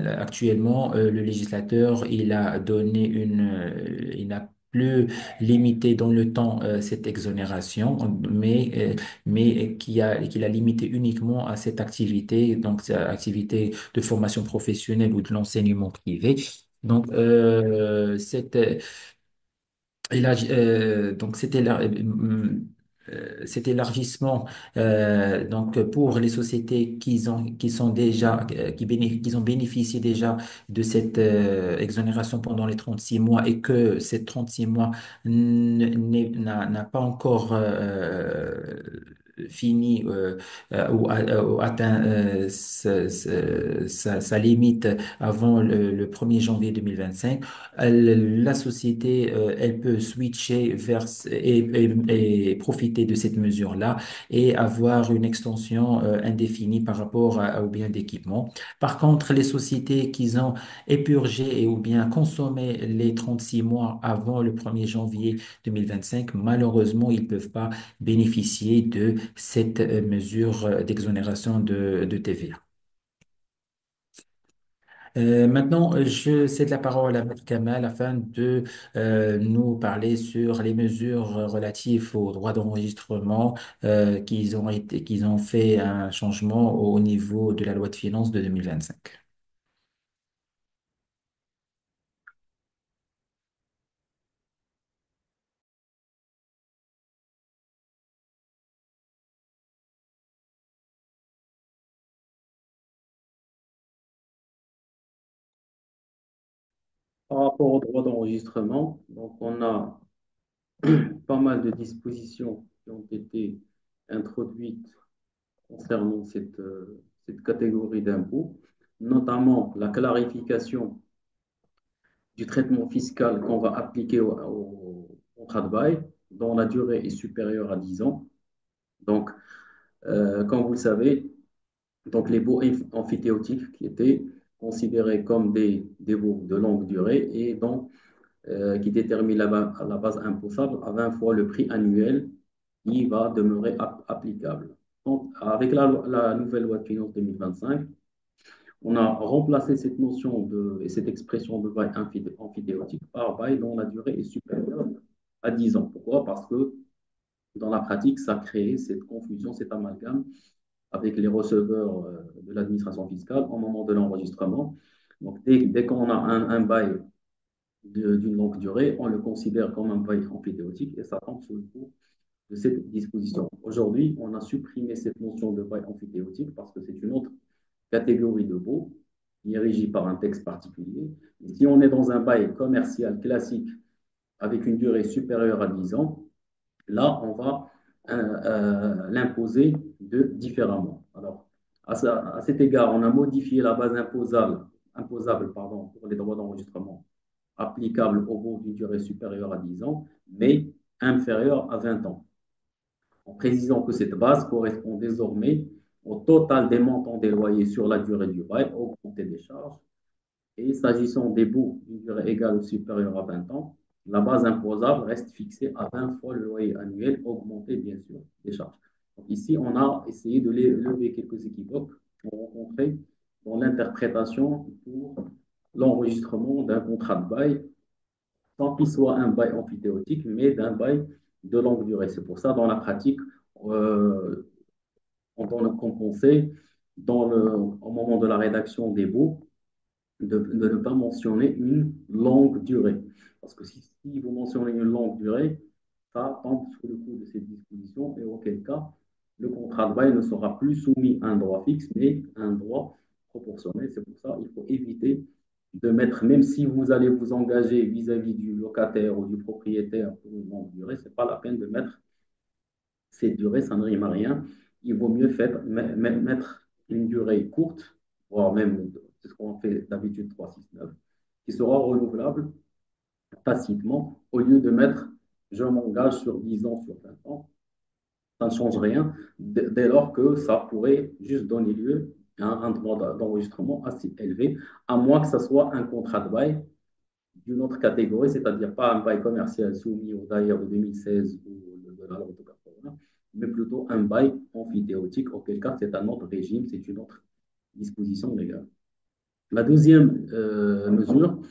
actuellement, le législateur, il a donné il n'a plus limité dans le temps cette exonération, mais qu'il a limité uniquement à cette activité, donc cette activité de formation professionnelle ou de l'enseignement privé. Donc, donc cet élargissement donc pour les sociétés qui sont déjà qui ont bénéficié déjà de cette exonération pendant les 36 mois et que ces 36 mois n'a pas encore fini ou atteint sa limite avant le 1er janvier 2025. La société, elle peut switcher vers et profiter de cette mesure-là et avoir une extension indéfinie par rapport aux biens d'équipement. Par contre, les sociétés qui ont épurgé et ou bien consommé les 36 mois avant le 1er janvier 2025, malheureusement, ils ne peuvent pas bénéficier de cette mesure d'exonération de TVA. Maintenant, je cède la parole à Maître Kamal afin de nous parler sur les mesures relatives aux droits d'enregistrement qu'ils ont fait un changement au niveau de la loi de finances de 2025. Par rapport au droit d'enregistrement, donc on a pas mal de dispositions qui ont été introduites concernant cette catégorie d'impôts, notamment la clarification du traitement fiscal qu'on va appliquer au contrat de bail, dont la durée est supérieure à 10 ans. Donc, comme vous le savez, donc les baux amphithéotiques qui étaient considérés comme des baux de longue durée et dont qui détermine la base imposable à 20 fois le prix annuel qui va demeurer applicable. Donc, avec la nouvelle loi de finances 2025, on a remplacé cette notion et cette expression de bail amphithéotique par bail dont la durée est supérieure à 10 ans. Pourquoi? Parce que dans la pratique, ça crée cette confusion, cet amalgame avec les receveurs de l'administration fiscale au moment de l'enregistrement. Donc, dès qu'on a un bail d'une longue durée, on le considère comme un bail amphithéotique et ça tombe sous le coup de cette disposition. Aujourd'hui, on a supprimé cette notion de bail amphithéotique parce que c'est une autre catégorie de baux qui est régie par un texte particulier. Et si on est dans un bail commercial classique avec une durée supérieure à 10 ans, là, on va l'imposer différemment. Alors, à cet égard, on a modifié la base imposable pour les droits d'enregistrement applicables au baux d'une durée supérieure à 10 ans, mais inférieure à 20 ans, en précisant que cette base correspond désormais au total des montants des loyers sur la durée du bail, augmenté des charges. Et s'agissant des baux d'une durée égale ou supérieure à 20 ans, la base imposable reste fixée à 20 fois le loyer annuel, augmenté bien sûr des charges. Donc ici, on a essayé de lever quelques équivoques qu'on rencontrait dans l'interprétation pour l'enregistrement d'un contrat de bail, sans qu'il soit un bail amphithéotique, mais d'un bail de longue durée. C'est pour ça, dans la pratique, euh, qu'on conseille au moment de la rédaction des baux, de ne pas mentionner une longue durée. Parce que si vous mentionnez une longue durée, ça tombe sous le coup de cette disposition et auquel cas, le contrat de bail ne sera plus soumis à un droit fixe, mais à un droit proportionnel. C'est pour ça qu'il faut éviter de mettre, même si vous allez vous engager vis-à-vis du locataire ou du propriétaire pour une longue durée, ce n'est pas la peine de mettre cette durée, ça ne rime à rien. Il vaut mieux mettre une durée courte, voire même, c'est ce qu'on fait d'habitude 3, 6, 9, qui sera renouvelable tacitement, au lieu de mettre je m'engage sur 10 ans, sur 20 ans. Ça ne change rien dès lors que ça pourrait juste donner lieu à un droit d'enregistrement assez élevé, à moins que ce soit un contrat de bail d'une autre catégorie, c'est-à-dire pas un bail commercial soumis aux DAIR de 2016 ou de la loi de 80, mais plutôt un bail amphithéotique, auquel cas c'est un autre régime, c'est une autre disposition légale. La deuxième mesure,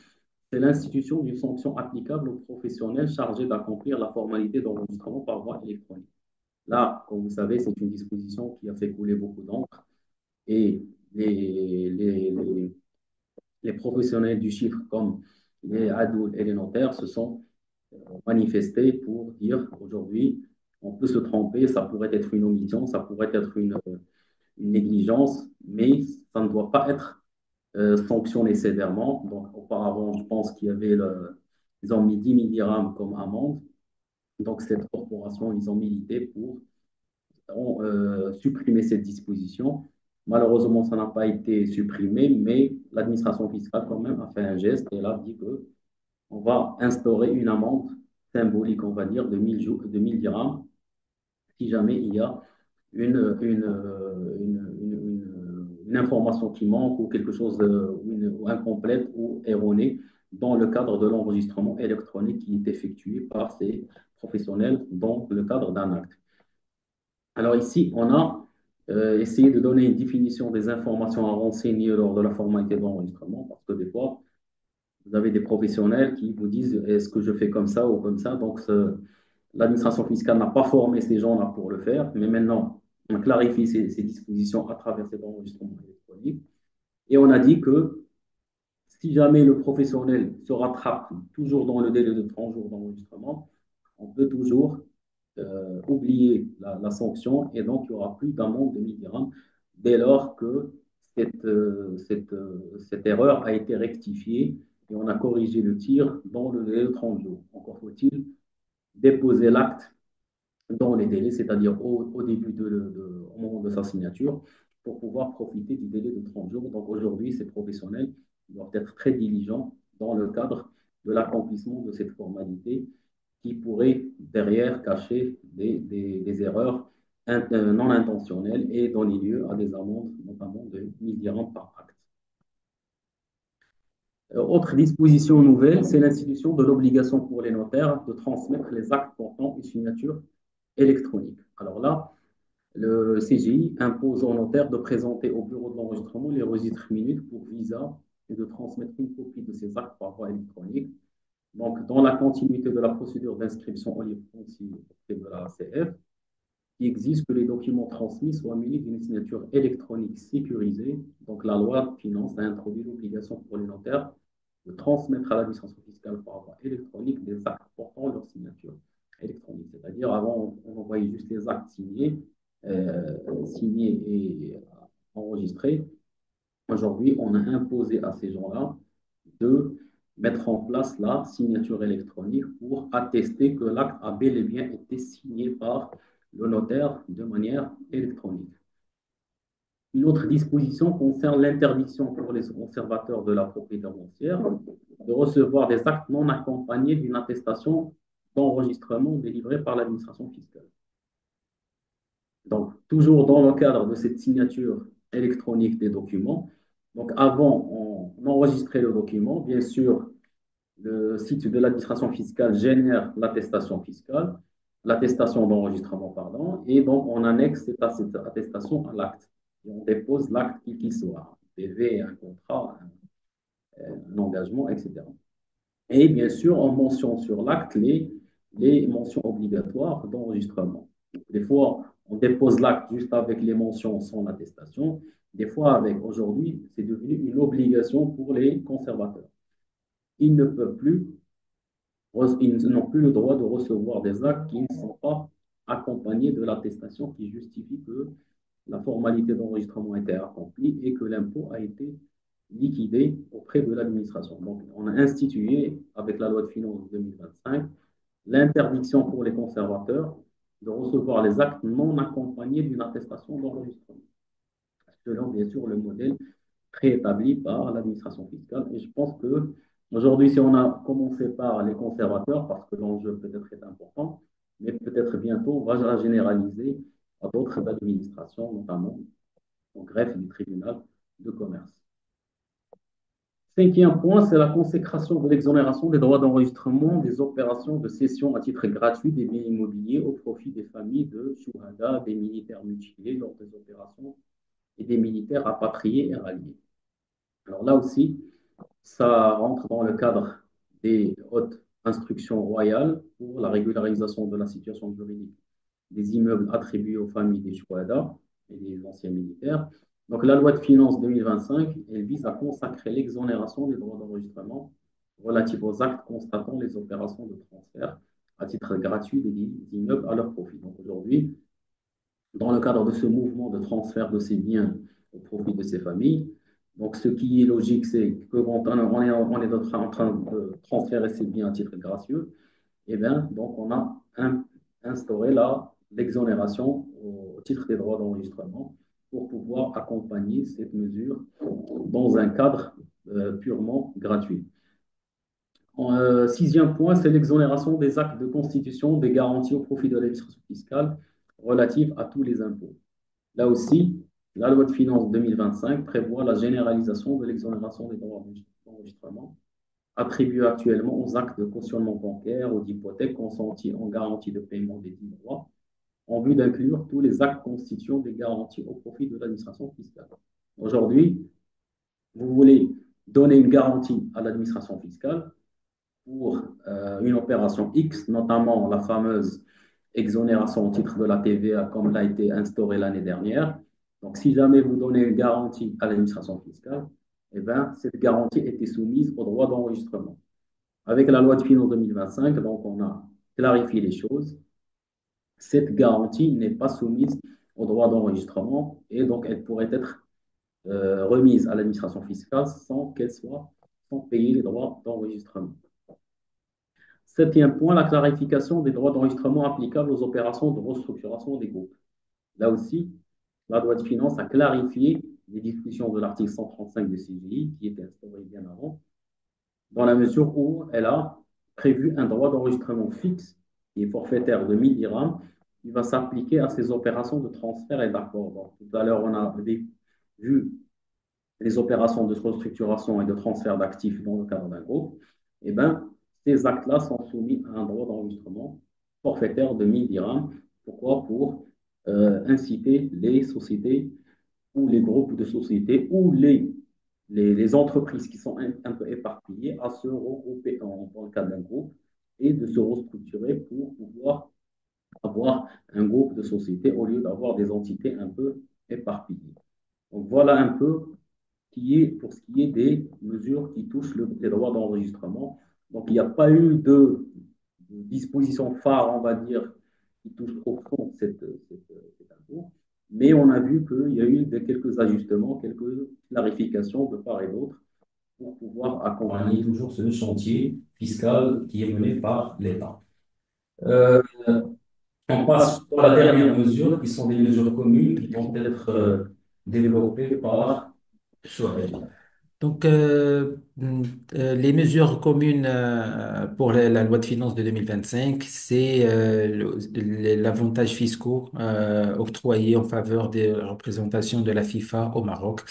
c'est l'institution d'une sanction applicable aux professionnels chargés d'accomplir la formalité d'enregistrement par voie électronique. Là, comme vous savez, c'est une disposition qui a fait couler beaucoup d'encre et les professionnels du chiffre comme les adouls et les notaires se sont manifestés pour dire aujourd'hui, on peut se tromper, ça pourrait être une omission, ça pourrait être une négligence, mais ça ne doit pas être sanctionné sévèrement. Donc, auparavant, je pense qu'il y avait ils ont mis 10 000 dirhams comme amende. Donc, cette corporation, ils ont milité pour supprimer cette disposition. Malheureusement, ça n'a pas été supprimé, mais l'administration fiscale, quand même, a fait un geste et elle a dit que on va instaurer une amende symbolique, on va dire, de 1000 dirhams si jamais il y a une information qui manque ou quelque chose ou incomplète ou erronée dans le cadre de l'enregistrement électronique qui est effectué par ces professionnels dans le cadre d'un acte. Alors ici, on a essayé de donner une définition des informations à renseigner lors de la formalité d'enregistrement parce que des fois, vous avez des professionnels qui vous disent est-ce que je fais comme ça ou comme ça. Donc, l'administration fiscale n'a pas formé ces gens-là pour le faire, mais maintenant, on clarifie ces dispositions à travers cet enregistrement électronique. Et on a dit que si jamais le professionnel se rattrape toujours dans le délai de 30 jours d'enregistrement, on peut toujours oublier la sanction et donc il n'y aura plus d'amende de 1000 dirhams dès lors que cette erreur a été rectifiée et on a corrigé le tir dans le délai de 30 jours. Encore faut-il déposer l'acte dans les délais, c'est-à-dire au début au moment de sa signature, pour pouvoir profiter du délai de 30 jours. Donc aujourd'hui, ces professionnels doivent être très diligents dans le cadre de l'accomplissement de cette formalité qui pourrait derrière cacher des erreurs non intentionnelles et donner lieu à des amendes, notamment de 1000 dirhams par acte. Autre disposition nouvelle, c'est l'institution de l'obligation pour les notaires de transmettre les actes portant une signature électronique. Alors là, le CGI impose aux notaires de présenter au bureau de l'enregistrement les registres minutes pour visa et de transmettre une copie de ces actes par voie électronique. Donc, dans la continuité de la procédure d'inscription au livre foncier auprès de la ACF, qui exige que les documents transmis soient munis d'une signature électronique sécurisée. Donc, la loi de finances a introduit l'obligation pour les notaires de transmettre à l'administration fiscale par voie électronique des actes portant leur signature électronique. C'est-à-dire, avant, on envoyait juste les actes signés et enregistrés. Aujourd'hui, on a imposé à ces gens-là de mettre en place la signature électronique pour attester que l'acte a bel et bien été signé par le notaire de manière électronique. Une autre disposition concerne l'interdiction pour les conservateurs de la propriété foncière de recevoir des actes non accompagnés d'une attestation d'enregistrement délivrée par l'administration fiscale. Donc, toujours dans le cadre de cette signature électronique des documents, donc avant, on enregistrait le document. Bien sûr, le site de l'administration fiscale génère l'attestation fiscale, l'attestation d'enregistrement, pardon, et donc on annexe cette attestation à l'acte. Et on dépose l'acte quel qu'il soit, un PV, un contrat, un engagement, etc. Et bien sûr, on mentionne sur l'acte les mentions obligatoires d'enregistrement. Des fois, on dépose l'acte juste avec les mentions sans l'attestation. Des fois, avec aujourd'hui, c'est devenu une obligation pour les conservateurs. Ils ne peuvent plus, ils n'ont plus le droit de recevoir des actes qui ne sont pas accompagnés de l'attestation qui justifie que la formalité d'enregistrement a été accomplie et que l'impôt a été liquidé auprès de l'administration. Donc, on a institué, avec la loi de finances 2025, l'interdiction pour les conservateurs de recevoir les actes non accompagnés d'une attestation d'enregistrement, selon bien sûr le modèle préétabli par l'administration fiscale. Et je pense que aujourd'hui, si on a commencé par les conservateurs, parce que l'enjeu peut-être est important, mais peut-être bientôt, on va la généraliser à d'autres administrations, notamment au greffe du tribunal de commerce. Cinquième point, c'est la consécration de l'exonération des droits d'enregistrement des opérations de cession à titre gratuit des biens immobiliers au profit des familles de Chouhada, des militaires mutilés lors des opérations et des militaires rapatriés et ralliés. Alors là aussi, ça rentre dans le cadre des hautes instructions royales pour la régularisation de la situation juridique des immeubles attribués aux familles des Chouhada et des anciens militaires. Donc, la loi de finances 2025, elle vise à consacrer l'exonération des droits d'enregistrement relatifs aux actes constatant les opérations de transfert à titre gratuit des immeubles à leur profit. Donc, aujourd'hui, dans le cadre de ce mouvement de transfert de ces biens au profit de ces familles, donc ce qui est logique, c'est que quand on est en train de transférer ces biens à titre gracieux, et bien, donc on a instauré l'exonération au titre des droits d'enregistrement pour pouvoir accompagner cette mesure dans un cadre purement gratuit. Sixième point, c'est l'exonération des actes de constitution des garanties au profit de l'administration fiscale relatives à tous les impôts. Là aussi, la loi de finances 2025 prévoit la généralisation de l'exonération des droits d'enregistrement attribués actuellement aux actes de cautionnement bancaire ou d'hypothèque consentis en garantie de paiement des dits droits, en vue d'inclure tous les actes constituant des garanties au profit de l'administration fiscale. Aujourd'hui, vous voulez donner une garantie à l'administration fiscale pour une opération X, notamment la fameuse exonération au titre de la TVA, comme l'a été instaurée l'année dernière. Donc, si jamais vous donnez une garantie à l'administration fiscale, eh bien, cette garantie était soumise au droit d'enregistrement. Avec la loi de finances 2025, donc on a clarifié les choses. Cette garantie n'est pas soumise au droit d'enregistrement et donc elle pourrait être remise à l'administration fiscale sans qu'elle soit sans payer les droits d'enregistrement. Septième point, la clarification des droits d'enregistrement applicables aux opérations de restructuration des groupes. Là aussi, la loi de finances a clarifié les dispositions de l'article 135 du CGI, qui était instauré bien avant, dans la mesure où elle a prévu un droit d'enregistrement fixe qui est forfaitaire de 1000 dirhams, qui va s'appliquer à ces opérations de transfert et d'accord. Donc, tout à l'heure, on avait vu les opérations de restructuration et de transfert d'actifs dans le cadre d'un groupe. Eh bien, ces actes-là sont soumis à un droit d'enregistrement forfaitaire de 1000 dirhams. Pourquoi? Pour inciter les sociétés ou les groupes de sociétés ou les entreprises qui sont un peu éparpillées à se regrouper dans le cadre d'un groupe et de se restructurer pour pouvoir avoir un groupe de sociétés au lieu d'avoir des entités un peu éparpillées. Donc voilà un peu pour ce qui est des mesures qui touchent les droits d'enregistrement. Donc il n'y a pas eu de disposition phare, on va dire, qui touche au fond cet impôt. Mais on a vu qu'il y a eu quelques ajustements, quelques clarifications de part et d'autre pour pouvoir accompagner toujours ce chantier fiscal qui est mené par l'État. Euh, on passe pour la dernière mesure, qui sont des mesures communes qui vont être développées par Shoaib. Donc, les mesures communes pour la loi de finances de 2025, c'est l'avantage fiscaux octroyé en faveur des représentations de la FIFA au Maroc.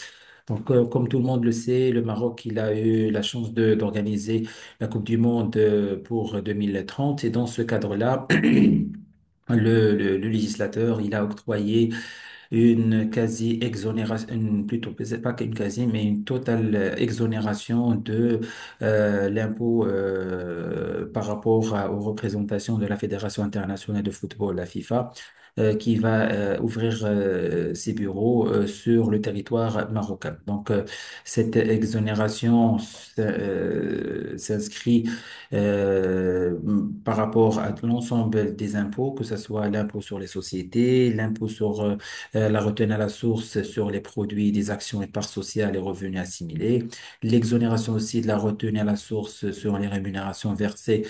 Donc, comme tout le monde le sait, le Maroc, il a eu la chance d'organiser la Coupe du Monde pour 2030 et dans ce cadre-là, le législateur, il a octroyé une quasi-exonération, plutôt, c'est pas qu'une quasi, mais une totale exonération de l'impôt par rapport aux représentations de la Fédération internationale de football, la FIFA, qui va ouvrir ses bureaux sur le territoire marocain. Donc, cette exonération s'inscrit euh, par rapport à l'ensemble des impôts, que ce soit l'impôt sur les sociétés, l'impôt sur la retenue à la source sur les produits des actions et parts sociales et revenus assimilés, l'exonération aussi de la retenue à la source sur les rémunérations versées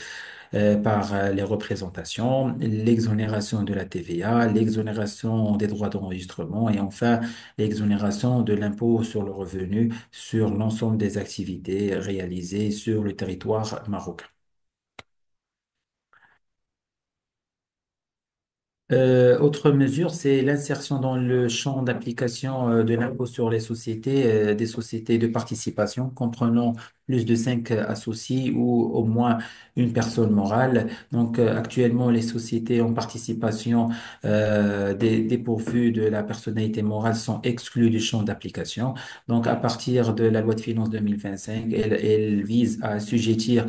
par les représentations, l'exonération de la TVA, l'exonération des droits d'enregistrement et enfin l'exonération de l'impôt sur le revenu sur l'ensemble des activités réalisées sur le territoire marocain. Autre mesure, c'est l'insertion dans le champ d'application de l'impôt sur les sociétés, des sociétés de participation comprenant plus de 5 associés ou au moins une personne morale. Donc, actuellement, les sociétés en participation dépourvues de la personnalité morale sont exclues du champ d'application. Donc, à partir de la loi de finances 2025, elle vise à assujettir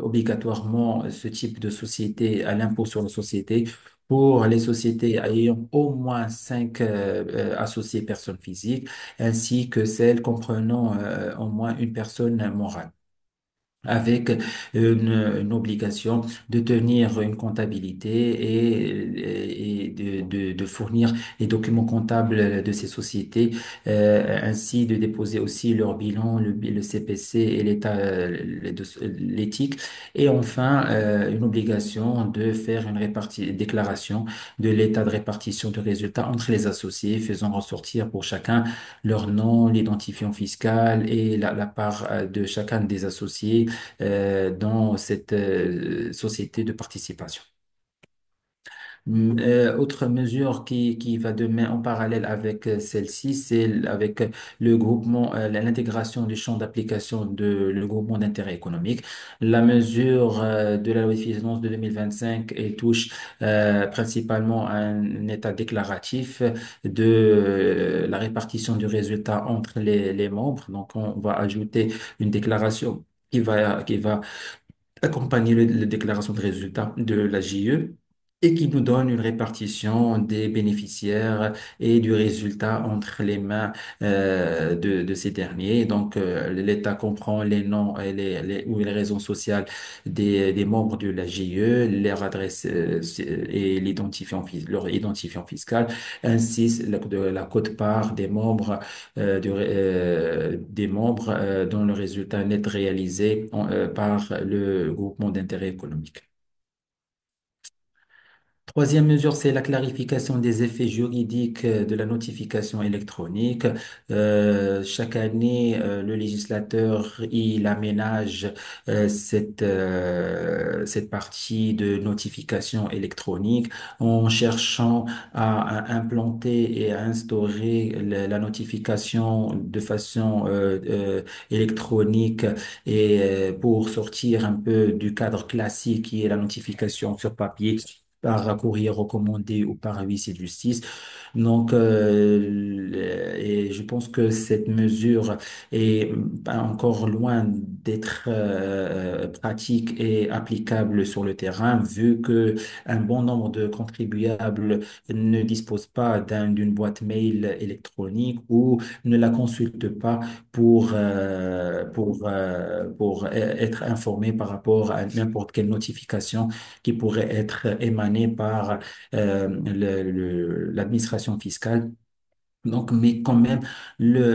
obligatoirement ce type de société à l'impôt sur les sociétés pour les sociétés ayant au moins 5 associés personnes physiques, ainsi que celles comprenant au moins une personne morale avec une obligation de tenir une comptabilité et de fournir les documents comptables de ces sociétés, ainsi de déposer aussi leur bilan, le CPC et l'éthique, et enfin une obligation de faire une déclaration de l'état de répartition de résultats entre les associés, faisant ressortir pour chacun leur nom, l'identifiant fiscal et la part de chacun des associés dans cette société de participation. Autre mesure qui va de main en parallèle avec celle-ci, c'est avec le groupement, l'intégration du champ d'application de le groupement d'intérêt économique. La mesure de la loi de finances de 2025, elle touche principalement à un état déclaratif de la répartition du résultat entre les membres. Donc, on va ajouter une déclaration qui va accompagner la déclaration de résultat de la JE. et qui nous donne une répartition des bénéficiaires et du résultat entre les mains de ces derniers. Donc, l'État comprend les noms et ou les raisons sociales des membres de la GIE, leur adresse et leur identifiant fiscal, ainsi de la quote-part des membres, des membres dont le résultat net réalisé par le groupement d'intérêt économique. Troisième mesure, c'est la clarification des effets juridiques de la notification électronique. Chaque année, le législateur, il aménage cette partie de notification électronique en cherchant à implanter et à instaurer la notification de façon électronique et pour sortir un peu du cadre classique qui est la notification sur papier par courrier recommandé ou par huissier de justice. Donc, et je pense que cette mesure est encore loin d'être pratique et applicable sur le terrain, vu que un bon nombre de contribuables ne disposent pas d'une boîte mail électronique ou ne la consultent pas pour être informés par rapport à n'importe quelle notification qui pourrait être émanée par l'administration fiscale. Donc, mais quand même,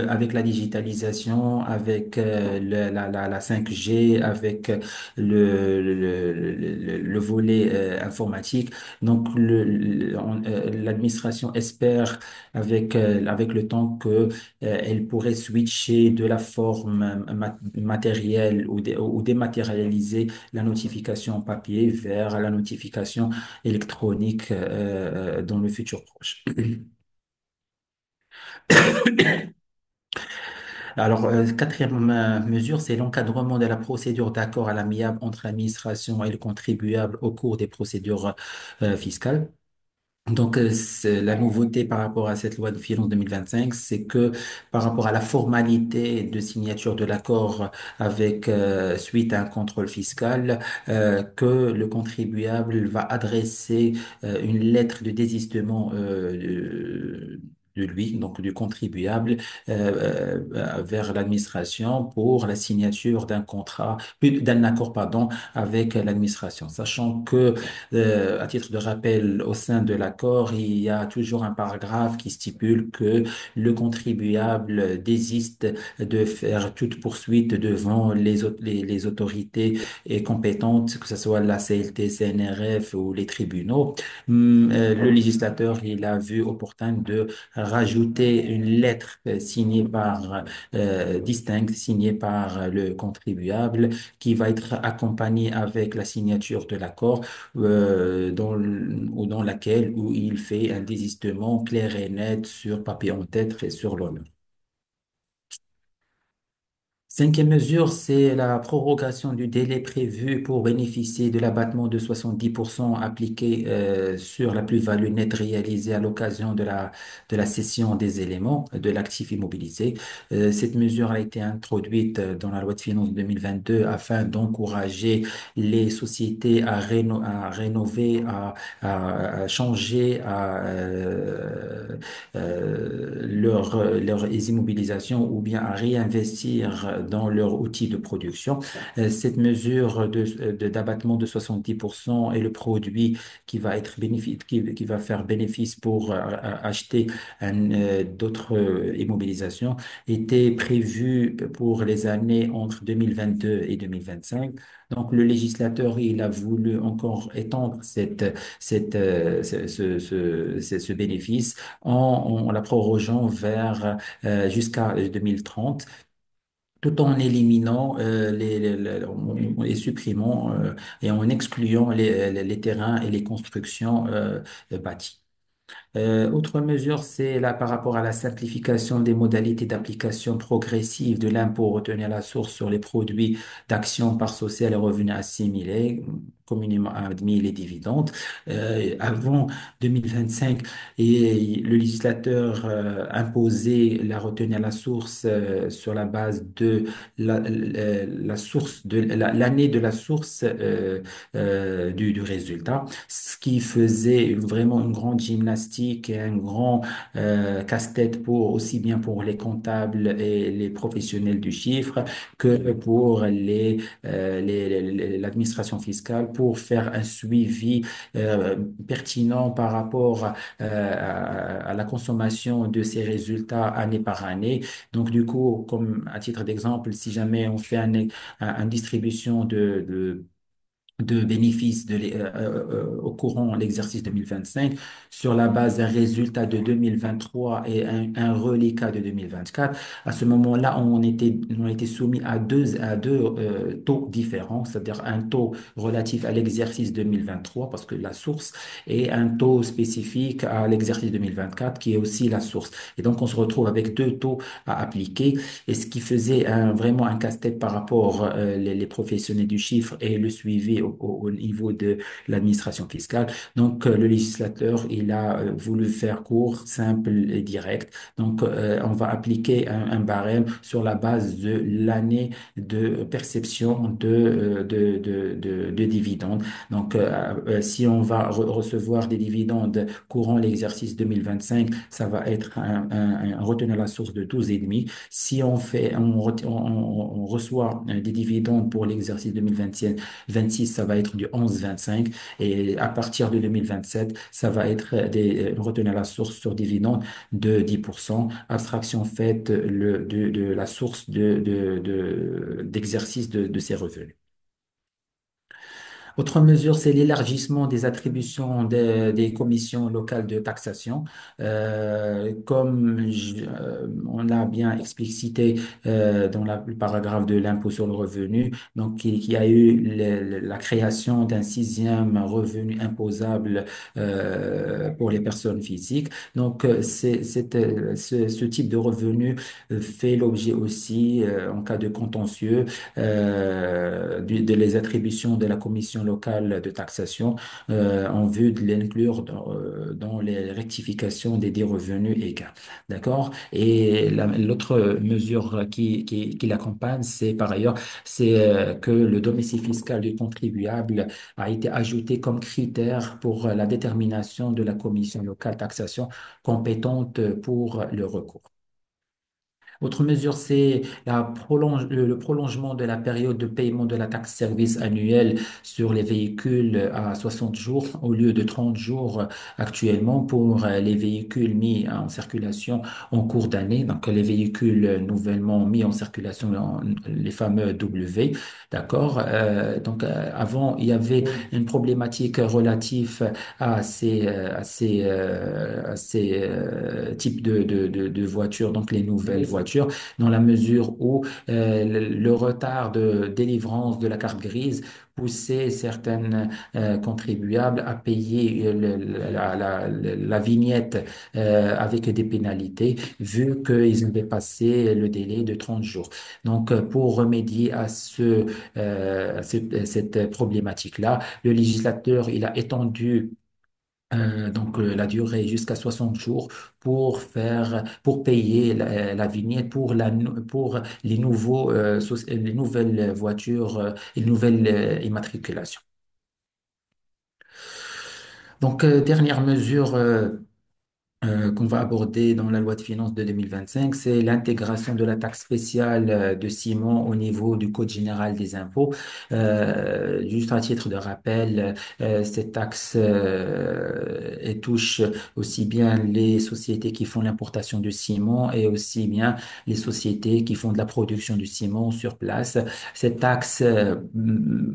avec la digitalisation, avec la 5G, avec le volet informatique, donc l'administration espère avec le temps que elle pourrait switcher de la forme matérielle ou dématérialiser la notification papier vers la notification électronique dans le futur proche. Alors, quatrième mesure, c'est l'encadrement de la procédure d'accord à l'amiable entre l'administration et le contribuable au cours des procédures fiscales. Donc, la nouveauté par rapport à cette loi de finances 2025, c'est que par rapport à la formalité de signature de l'accord avec suite à un contrôle fiscal, que le contribuable va adresser une lettre de désistement de lui, donc du contribuable, vers l'administration pour la signature d'un contrat, d'un accord, pardon, avec l'administration, sachant que à titre de rappel, au sein de l'accord, il y a toujours un paragraphe qui stipule que le contribuable désiste de faire toute poursuite devant les autorités et compétentes, que ce soit la CLT, CNRF ou les tribunaux. Le législateur, il a vu opportun de rajouter une lettre signée distincte, signée par le contribuable, qui va être accompagnée avec la signature de l'accord ou dans laquelle où il fait un désistement clair et net sur papier en tête et sur l'honneur. Cinquième mesure, c'est la prorogation du délai prévu pour bénéficier de l'abattement de 70% appliqué sur la plus-value nette réalisée à l'occasion de la cession des éléments de l'actif immobilisé. Cette mesure a été introduite dans la loi de finances 2022 afin d'encourager les sociétés à rénover, à changer leurs immobilisations ou bien à réinvestir dans leur outil de production. Cette mesure d'abattement de 70% est le produit qui va être bénéfique, qui va faire bénéfice pour acheter d'autres immobilisations, était prévu pour les années entre 2022 et 2025. Donc, le législateur, il a voulu encore étendre ce bénéfice en la prorogeant vers jusqu'à 2030 tout en éliminant et supprimant et en excluant les terrains et les constructions bâties. Autre mesure, c'est là par rapport à la simplification des modalités d'application progressive de l'impôt retenu à la source sur les produits d'action par sociale et revenus assimilés, communément admis les dividendes. Avant 2025, et le législateur imposait la retenue à la source sur la base de la source de l'année de la source du résultat, ce qui faisait vraiment une grande gymnastique et un grand casse-tête pour aussi bien pour les comptables et les professionnels du chiffre que pour l'administration fiscale pour faire un suivi euh, pertinent par rapport à la consommation de ces résultats année par année. Donc, du coup, comme à titre d'exemple, si jamais on fait une distribution de bénéfices au courant de l'exercice 2025 sur la base d'un résultat de 2023 et un reliquat de 2024. À ce moment-là, on était soumis à deux taux différents, c'est-à-dire un taux relatif à l'exercice 2023 parce que la source et un taux spécifique à l'exercice 2024 qui est aussi la source. Et donc, on se retrouve avec deux taux à appliquer et ce qui faisait vraiment un casse-tête par rapport les professionnels du chiffre et le suivi au niveau de l'administration fiscale. Donc, le législateur, il a voulu faire court, simple et direct. Donc, on va appliquer un barème sur la base de l'année de perception de dividendes. Donc, si on va recevoir des dividendes courant l'exercice 2025, ça va être un retenu à la source de 12,5. Si on reçoit des dividendes pour l'exercice 2026, ça va être du 11,25. Et à partir de 2027, ça va être une retenue à la source sur dividendes de 10%, abstraction faite de la source d'exercice de ces revenus. Autre mesure, c'est l'élargissement des attributions des commissions locales de taxation. On l'a bien explicité dans le paragraphe de l'impôt sur le revenu, donc il y a eu la création d'un sixième revenu imposable pour les personnes physiques. Donc, ce type de revenu fait l'objet aussi, en cas de contentieux, de les attributions de la commission locale de taxation en vue de l'inclure dans les rectifications des revenus et gains. D'accord? Et l'autre mesure qui l'accompagne, c'est par ailleurs, c'est que le domicile fiscal du contribuable a été ajouté comme critère pour la détermination de la commission locale de taxation compétente pour le recours. Autre mesure, c'est le prolongement de la période de paiement de la taxe service annuelle sur les véhicules à 60 jours au lieu de 30 jours actuellement pour les véhicules mis en circulation en cours d'année. Donc, les véhicules nouvellement mis en circulation, les fameux W, d'accord? Avant, il y avait une problématique relative à ces types de voitures, donc les nouvelles voitures, dans la mesure où le retard de délivrance de la carte grise poussait certaines contribuables à payer la vignette avec des pénalités, vu qu'ils avaient passé le délai de 30 jours. Donc, pour remédier à cette problématique-là, le législateur, il a étendu la durée jusqu'à 60 jours pour payer la vignette pour les nouvelles voitures, les nouvelles immatriculations. Donc, dernière mesure qu'on va aborder dans la loi de finances de 2025, c'est l'intégration de la taxe spéciale de ciment au niveau du Code général des impôts. Juste à titre de rappel, cette taxe elle touche aussi bien les sociétés qui font l'importation de ciment et aussi bien les sociétés qui font de la production du ciment sur place. Cette taxe,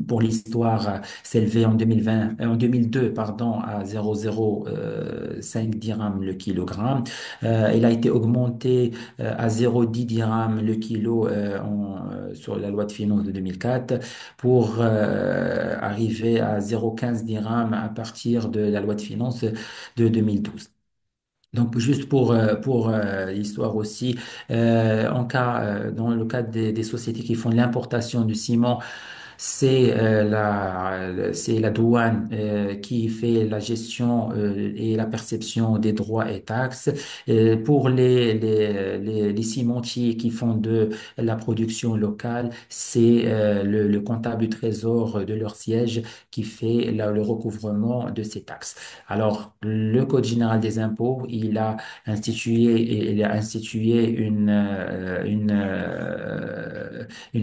pour l'histoire, s'élevait en 2002, pardon, à 0,05 dirhams le kilogramme. Il a été augmenté à 0,10 dirhams le kilo sur la loi de finances de 2004 pour arriver à 0,15 dirhams à partir de la loi de finances de 2012. Donc, juste pour l'histoire aussi, dans le cas des sociétés qui font l'importation du ciment, c'est la douane qui fait la gestion et la perception des droits et taxes. Pour les cimentiers qui font de la production locale, c'est le comptable du trésor de leur siège qui fait le recouvrement de ces taxes. Alors, le Code général des impôts, il a institué une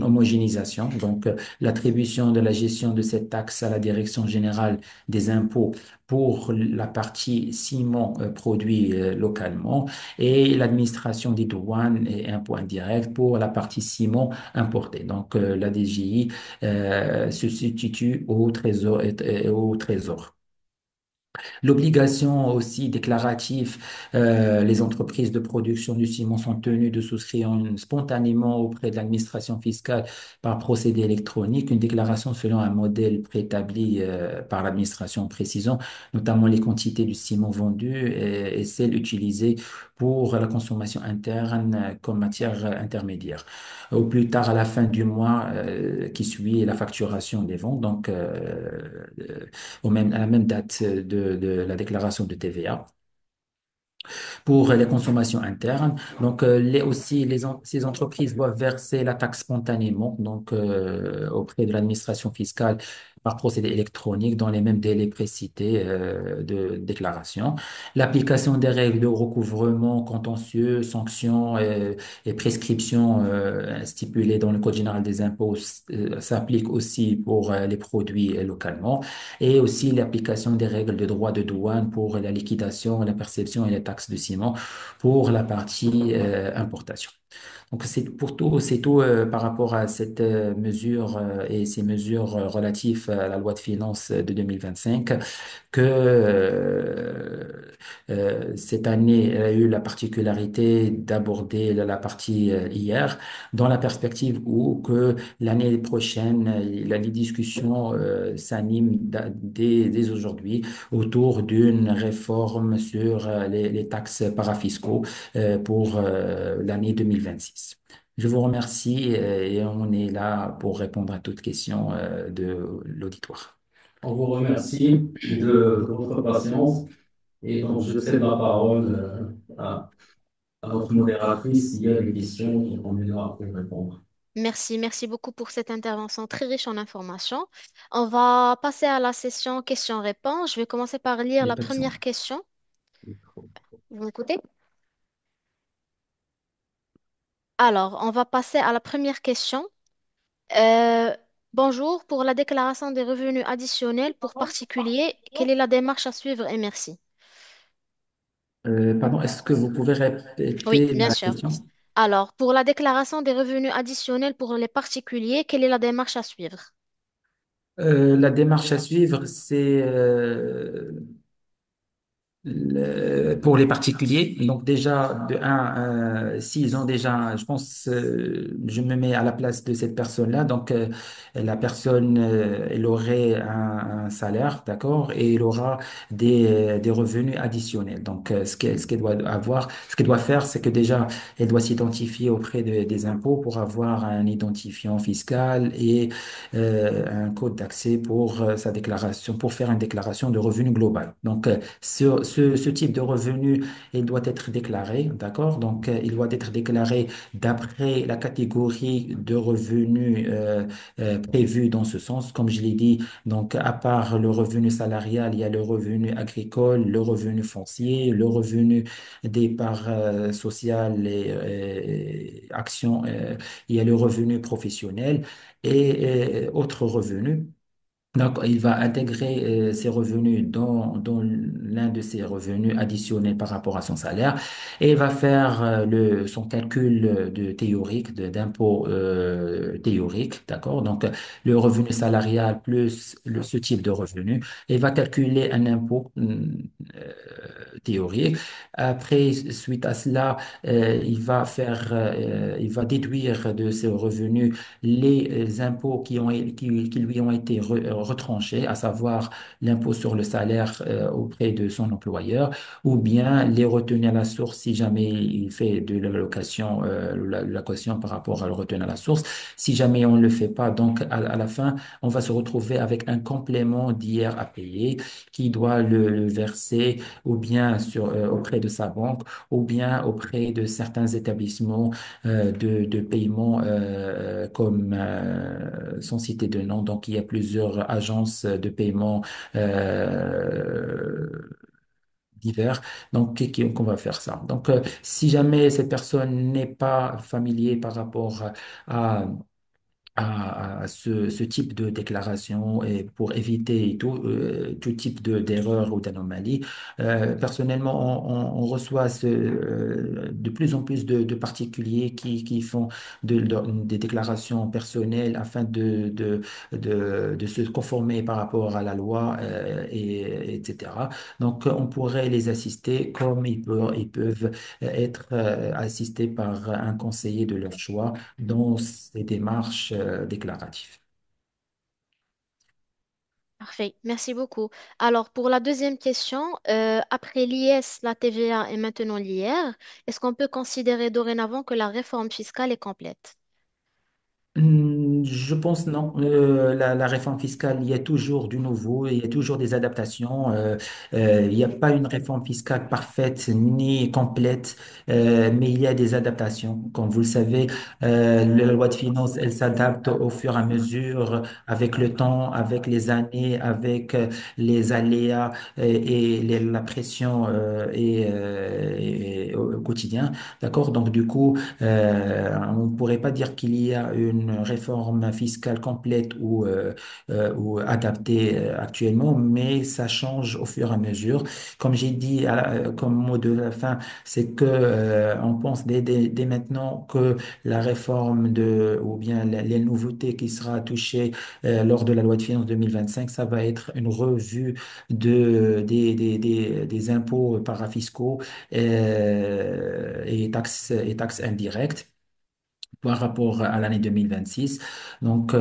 homogénéisation. Donc, l'attribution de la gestion de cette taxe à la Direction générale des impôts pour la partie ciment produit localement et l'administration des douanes et impôts indirects pour la partie ciment importé. Donc, la DGI se substitue au Trésor. Au Trésor. L'obligation aussi déclarative, les entreprises de production du ciment sont tenues de souscrire spontanément auprès de l'administration fiscale par procédé électronique une déclaration selon un modèle préétabli par l'administration précisant notamment les quantités du ciment vendu et celles utilisées pour la consommation interne comme matière intermédiaire. Au plus tard à la fin du mois qui suit la facturation des ventes, donc à la même date de la déclaration de TVA pour les consommations internes. Donc, aussi, ces entreprises doivent verser la taxe spontanément, donc auprès de l'administration fiscale par procédé électronique dans les mêmes délais précités de déclaration. L'application des règles de recouvrement contentieux, sanctions et prescriptions stipulées dans le Code général des impôts s'applique aussi pour les produits localement et aussi l'application des règles de droit de douane pour la liquidation, la perception et les taxes de ciment pour la partie importation. Donc c'est tout par rapport à cette mesure et ces mesures relatives à la loi de finances de 2025 que cette année elle a eu la particularité d'aborder la partie hier dans la perspective où que l'année prochaine les discussions s'animent dès aujourd'hui autour d'une réforme sur les taxes parafiscaux pour l'année 2026. Je vous remercie et on est là pour répondre à toutes questions de l'auditoire. On vous remercie de votre patience et donc je cède la parole à notre modératrice s'il y a des questions, on est là pour répondre. Merci, merci beaucoup pour cette intervention très riche en informations. On va passer à la session questions-réponses. Je vais commencer par Il lire n'y a la pas de son. première question. Vous m'écoutez? Alors, on va passer à la première question. Euh, Bonjour, pour la déclaration des revenus additionnels pour particuliers, quelle est la démarche à suivre et merci. Pardon, est-ce que vous pouvez Oui, répéter bien la sûr. question? Alors, pour la déclaration des revenus additionnels pour les particuliers, quelle est la démarche à suivre? La démarche à suivre, c'est pour les particuliers. Donc déjà, de un, s'ils ont déjà, je pense, je me mets à la place de cette personne-là. Donc la personne, elle aurait un salaire, d'accord, et elle aura des revenus additionnels. Donc ce qu'elle doit avoir, ce qu'elle doit faire, c'est que déjà, elle doit s'identifier auprès des impôts pour avoir un identifiant fiscal et un code d'accès pour sa déclaration, pour faire une déclaration de revenu global. Donc ce type de revenu, il doit être déclaré, d'accord? Donc, il doit être déclaré d'après la catégorie de revenus prévus dans ce sens. Comme je l'ai dit, donc, à part le revenu salarial, il y a le revenu agricole, le revenu foncier, le revenu des parts sociales et actions, il y a le revenu professionnel et autres revenus. Donc, il va intégrer ses revenus dans l'un de ses revenus additionnels par rapport à son salaire et il va faire son calcul de théorique, d'impôt théorique, d'accord? Donc, le revenu salarial plus ce type de revenu et il va calculer un impôt théorique. Après, suite à cela, il va déduire de ses revenus les impôts qui lui ont été retranchés, à savoir l'impôt sur le salaire auprès de son employeur, ou bien les retenues à la source si jamais il fait de l'allocation par rapport à la retenue à la source. Si jamais on ne le fait pas, donc à la fin, on va se retrouver avec un complément d'IR à payer qui doit le verser ou bien auprès de sa banque ou bien auprès de certains établissements de paiement comme sans citer de nom. Donc, il y a plusieurs agences de paiement euh, divers. Donc, qu'on va faire ça. Donc, si jamais cette personne n'est pas familier par rapport à à ce type de déclaration et pour éviter tout type d'erreur ou d'anomalie. Personnellement, on reçoit de plus en plus de particuliers qui font des déclarations personnelles afin de se conformer par rapport à la loi, etc. Donc, on pourrait les assister comme ils peuvent être assistés par un conseiller de leur choix dans ces démarches déclaratives. Parfait, merci beaucoup. Alors, pour la deuxième question, après l'IS, la TVA et maintenant l'IR, est-ce qu'on peut considérer dorénavant que la réforme fiscale est complète? Je pense non. La réforme fiscale, il y a toujours du nouveau, il y a toujours des adaptations. Il n'y a pas une réforme fiscale parfaite ni complète, mais il y a des adaptations. Comme vous le savez, la loi de finances, elle s'adapte au fur et à mesure, avec le temps, avec les années, avec les aléas la pression au quotidien. D'accord? Donc, du coup, on ne pourrait pas dire qu'il y a une réforme fiscale complète ou adaptée actuellement, mais ça change au fur et à mesure. Comme j'ai dit comme mot de la fin, c'est que on pense dès maintenant que la réforme ou bien les nouveautés qui sera touchée lors de la loi de finances 2025, ça va être une revue des impôts parafiscaux et taxes indirectes par rapport à l'année 2026. Donc,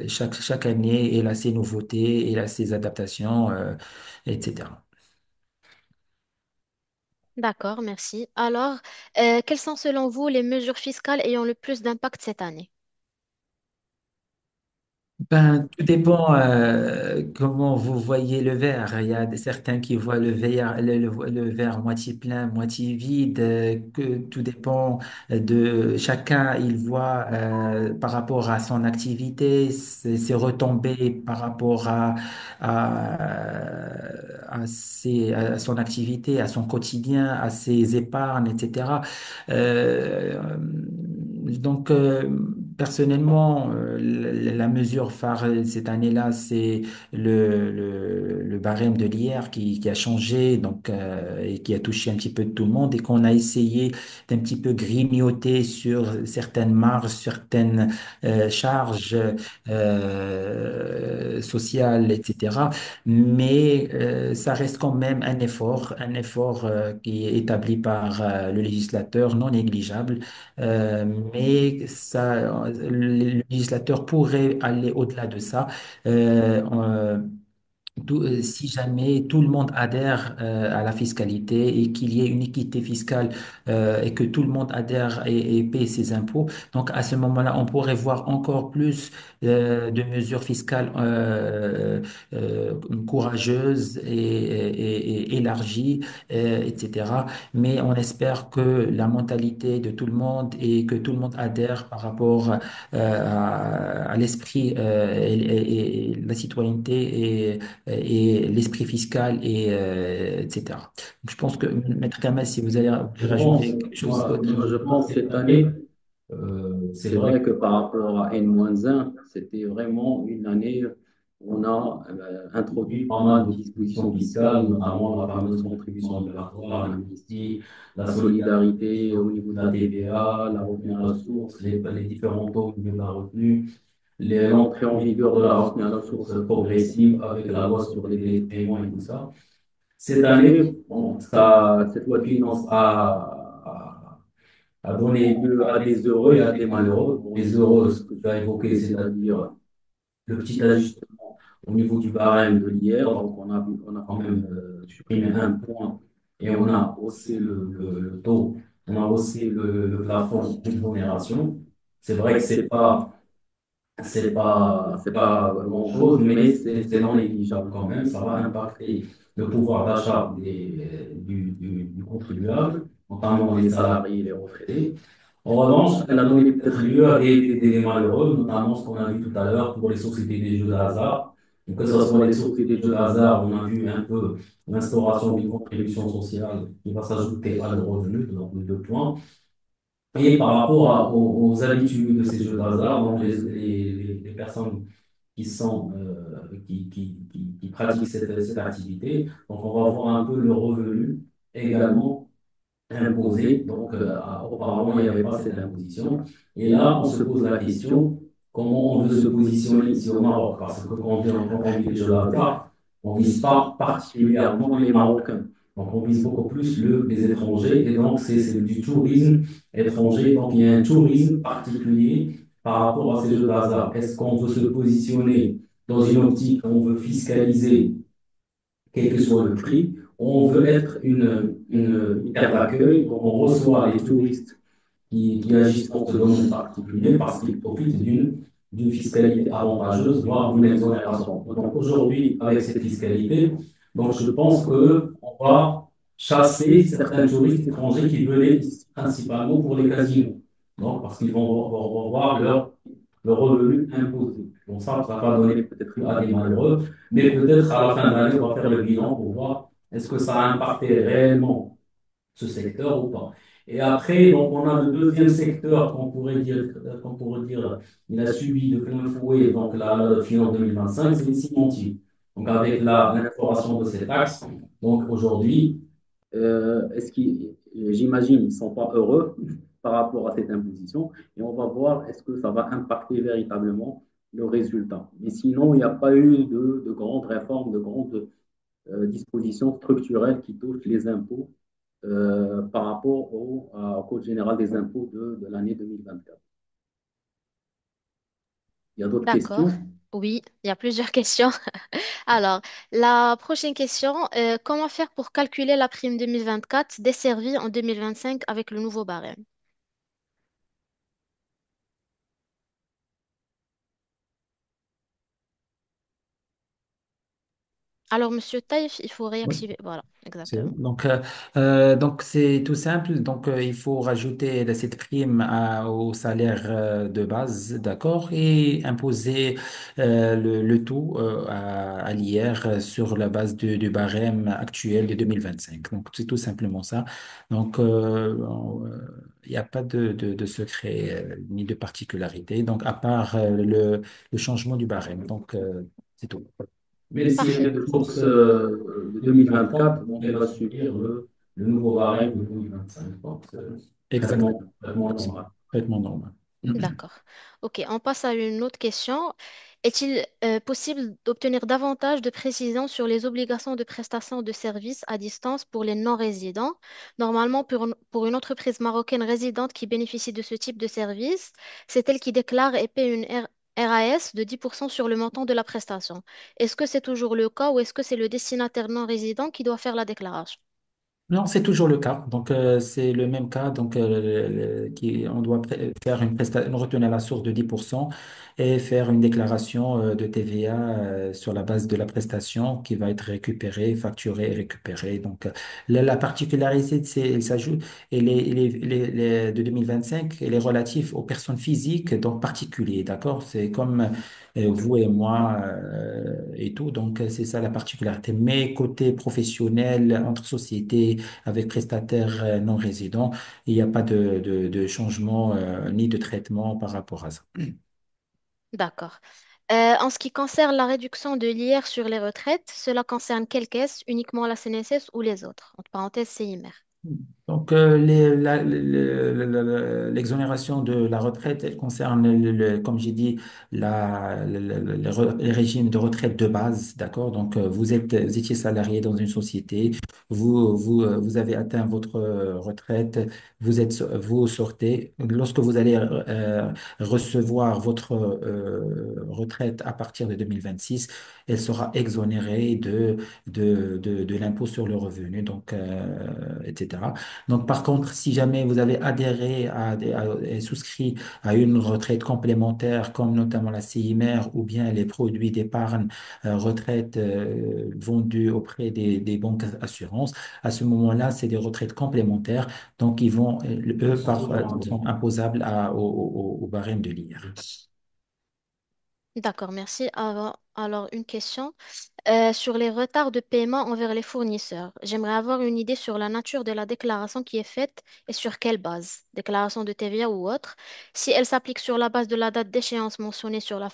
chaque année, elle a ses nouveautés, elle a ses adaptations, etc. D'accord, merci. Alors, quelles sont selon vous les mesures fiscales ayant le plus d'impact cette année? Ben, tout dépend comment vous voyez le verre. Il y a certains qui voient le verre moitié plein, moitié vide. Tout dépend de chacun. Il voit par rapport à son activité, ses retombées par rapport à son activité, à son quotidien, à ses épargnes, etc. Euh, donc, personnellement, la mesure phare cette année-là, c'est le barème de l'IR qui a changé donc, et qui a touché un petit peu tout le monde et qu'on a essayé d'un petit peu grignoter sur certaines marges, certaines charges sociales, etc. Mais ça reste quand même un effort qui est établi par le législateur non négligeable. Mais le législateur pourrait aller au-delà de ça. Euh, euh, si jamais tout le monde adhère à la fiscalité et qu'il y ait une équité fiscale et que tout le monde adhère et paie ses impôts, donc à ce moment-là, on pourrait voir encore plus de mesures fiscales courageuses et élargies, etc. Mais on espère que la mentalité de tout le monde et que tout le monde adhère par rapport à l'esprit et la citoyenneté et l'esprit fiscal etc. Donc, je pense que, Maître Kamal, si vous allez Je pense, rajouter quelque chose d'autre. moi, je pense cette année, c'est vrai que par rapport à N-1, c'était vraiment une année où on a introduit pas mal de dispositions fiscales, notamment la fameuse contribution obligatoire, l'amnistie, la solidarité au niveau de la TVA, la retenue à la source, les différents taux au niveau de la retenue, l'entrée en vigueur de la retenue à la source progressive avec la loi sur les délais de paiement et tout ça. Cette année, bon, cette loi de finances a donné lieu à des heureux et à des malheureux. Bon, les heureux, ce que tu as évoqué, c'est-à-dire le petit ajustement au niveau du barème de l'IR. Donc, on a quand même supprimé un point et on a haussé le taux, on a haussé le plafond d'exonération. C'est vrai que c'est pas grand-chose, mais c'est non négligeable quand même. Ça va impacter le pouvoir d'achat du contribuable, notamment les salariés et les retraités. En revanche, elle a donné peut-être lieu à des malheureux, notamment ce qu'on a vu tout à l'heure pour les sociétés des jeux de hasard. Donc, que ce soit les sociétés de jeux de hasard, on a vu un peu l'instauration d'une contribution sociale qui va s'ajouter à leur revenu, donc de 2 points. Et par rapport aux habitudes de ces jeux de hasard, donc les personnes qui sont, qui pratiquent cette activité, donc on va voir un peu le revenu également imposé. Donc, auparavant, il n'y avait pas cette imposition. Et là, on se pose la question, comment on veut se positionner ici au Maroc? Parce que quand on dit les jeux de hasard, on ne vise pas particulièrement les Marocains. Donc, on vise beaucoup plus les étrangers. Et donc, c'est du tourisme étranger. Donc, il y a un tourisme particulier par rapport à ces jeux de hasard. Est-ce qu'on veut se positionner dans une optique où on veut fiscaliser quel que soit le prix, on veut être une terre d'accueil, on reçoit les touristes qui agissent dans ce domaine particulier parce qu'ils profitent d'une fiscalité avantageuse, voire d'une exonération. Donc aujourd'hui, avec cette fiscalité, donc je pense qu'on va chasser certains touristes étrangers qui venaient ici principalement pour les casinos. Donc, parce qu'ils vont voir le revenu imposé. Donc ça va donner peut-être à des malheureux, mais peut-être à la fin de l'année, on va faire le bilan pour voir est-ce que ça a impacté réellement ce secteur ou pas. Et après, donc, on a le deuxième secteur qu'on pourrait dire, il a subi de plein fouet donc la finance 2025, c'est les cimentiers. Donc avec l'instauration de ces taxes, donc aujourd'hui, j'imagine, ils ne sont pas heureux par rapport à cette imposition et on va voir est-ce que ça va impacter véritablement le résultat. Mais sinon, il n'y a pas eu de grandes réformes, de grandes dispositions structurelles qui touchent les impôts par rapport au Code général des impôts de l'année 2024. Il y a d'autres D'accord. questions? Oui, il y a plusieurs questions. Alors, la prochaine question, comment faire pour calculer la prime 2024 desservie en 2025 avec le nouveau barème? Alors, Monsieur Taïf, il faut réactiver. Voilà, C'est bon. exactement. Donc c'est tout simple. Donc, il faut rajouter cette prime au salaire de base, d'accord, et imposer le tout à l'IR sur la base du barème actuel de 2025. Donc, c'est tout simplement ça. Donc, il n'y a pas de secret ni de particularité. Donc, à part le changement du barème. Donc, c'est tout. Mais si Parfait. elle est source de 2024, donc elle va subir le nouveau barème de 2025. Donc, Exactement. traitement C'est normal. complètement normal. D'accord. Ok, on passe à une autre question. Est-il possible d'obtenir davantage de précisions sur les obligations de prestation de services à distance pour les non-résidents? Normalement, pour une entreprise marocaine résidente qui bénéficie de ce type de service, c'est elle qui déclare et paie une RAS de 10% sur le montant de la prestation. Est-ce que c'est toujours le cas ou est-ce que c'est le destinataire non résident qui doit faire la déclaration? Non, c'est toujours le cas. Donc, c'est le même cas. Donc, on doit faire une retenue à la source de 10% et faire une déclaration de TVA sur la base de la prestation qui va être récupérée, facturée et récupérée. Donc, la particularité, elle s'ajoute, de 2025, elle est relative aux personnes physiques, donc particuliers. D'accord? C'est comme vous et moi et tout. Donc, c'est ça la particularité. Mais côté professionnel, entre sociétés, avec prestataires non résidents, il n'y a pas de changement ni de traitement par rapport à ça. D'accord. En ce qui concerne la réduction de l'IR sur les retraites, cela concerne quelle caisse? Uniquement la CNSS ou les autres? Entre parenthèses, CIMR. Donc, l'exonération de la retraite, elle concerne, comme j'ai dit, les régimes de retraite de base, d'accord? Donc, vous étiez salarié dans une société, vous avez atteint votre retraite, vous sortez. Lorsque vous allez recevoir votre retraite à partir de 2026, elle sera exonérée de l'impôt sur le revenu, donc, etc. Donc, par contre, si jamais vous avez adhéré et souscrit à une retraite complémentaire, comme notamment la CIMR ou bien les produits d'épargne retraite vendus auprès des banques assurances, à ce moment-là, c'est des retraites complémentaires. Donc, eux, sont imposables au barème de l'IR. D'accord, merci. Alors, une question. Sur les retards de paiement envers les fournisseurs, j'aimerais avoir une idée sur la nature de la déclaration qui est faite et sur quelle base, déclaration de TVA ou autre, si elle s'applique sur la base de la date d'échéance mentionnée sur la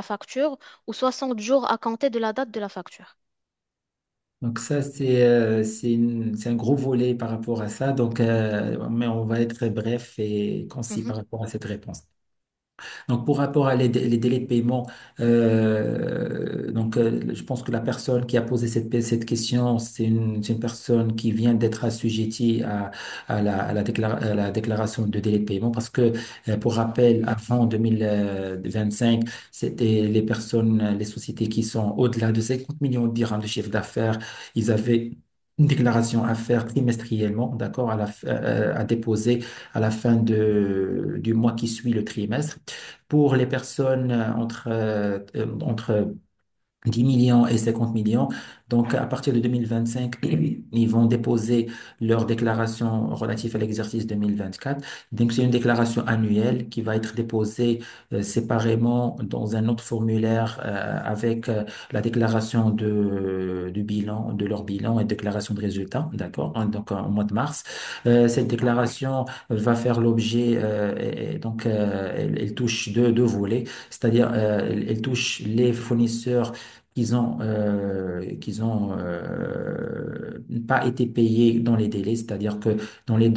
facture ou 60 jours à compter de la date de la facture. Donc ça, c'est un gros volet par rapport à ça. Donc, mais on va être bref et concis Mhm, par rapport à cette réponse. Donc, pour rapport à les délais de paiement, je pense que la personne qui a posé cette question, c'est une personne qui vient d'être assujettie à la déclaration de délai de paiement parce que, pour rappel, avant 2025, c'était les sociétés qui sont au-delà de 50 millions de dirhams de chiffre d'affaires, ils avaient une déclaration à faire trimestriellement, d'accord, à déposer à la fin du mois qui suit le trimestre. Pour les personnes entre 10 millions et 50 millions. Donc, à partir de 2025, ils vont déposer leur déclaration relative à l'exercice 2024. Donc, c'est une déclaration annuelle qui va être déposée séparément dans un autre formulaire avec la déclaration du bilan, de leur bilan et déclaration de résultats, d'accord? Donc, en mois de mars. Cette déclaration va faire l'objet, elle touche deux volets, c'est-à-dire elle touche les fournisseurs pas été payés dans les délais, c'est-à-dire que dans les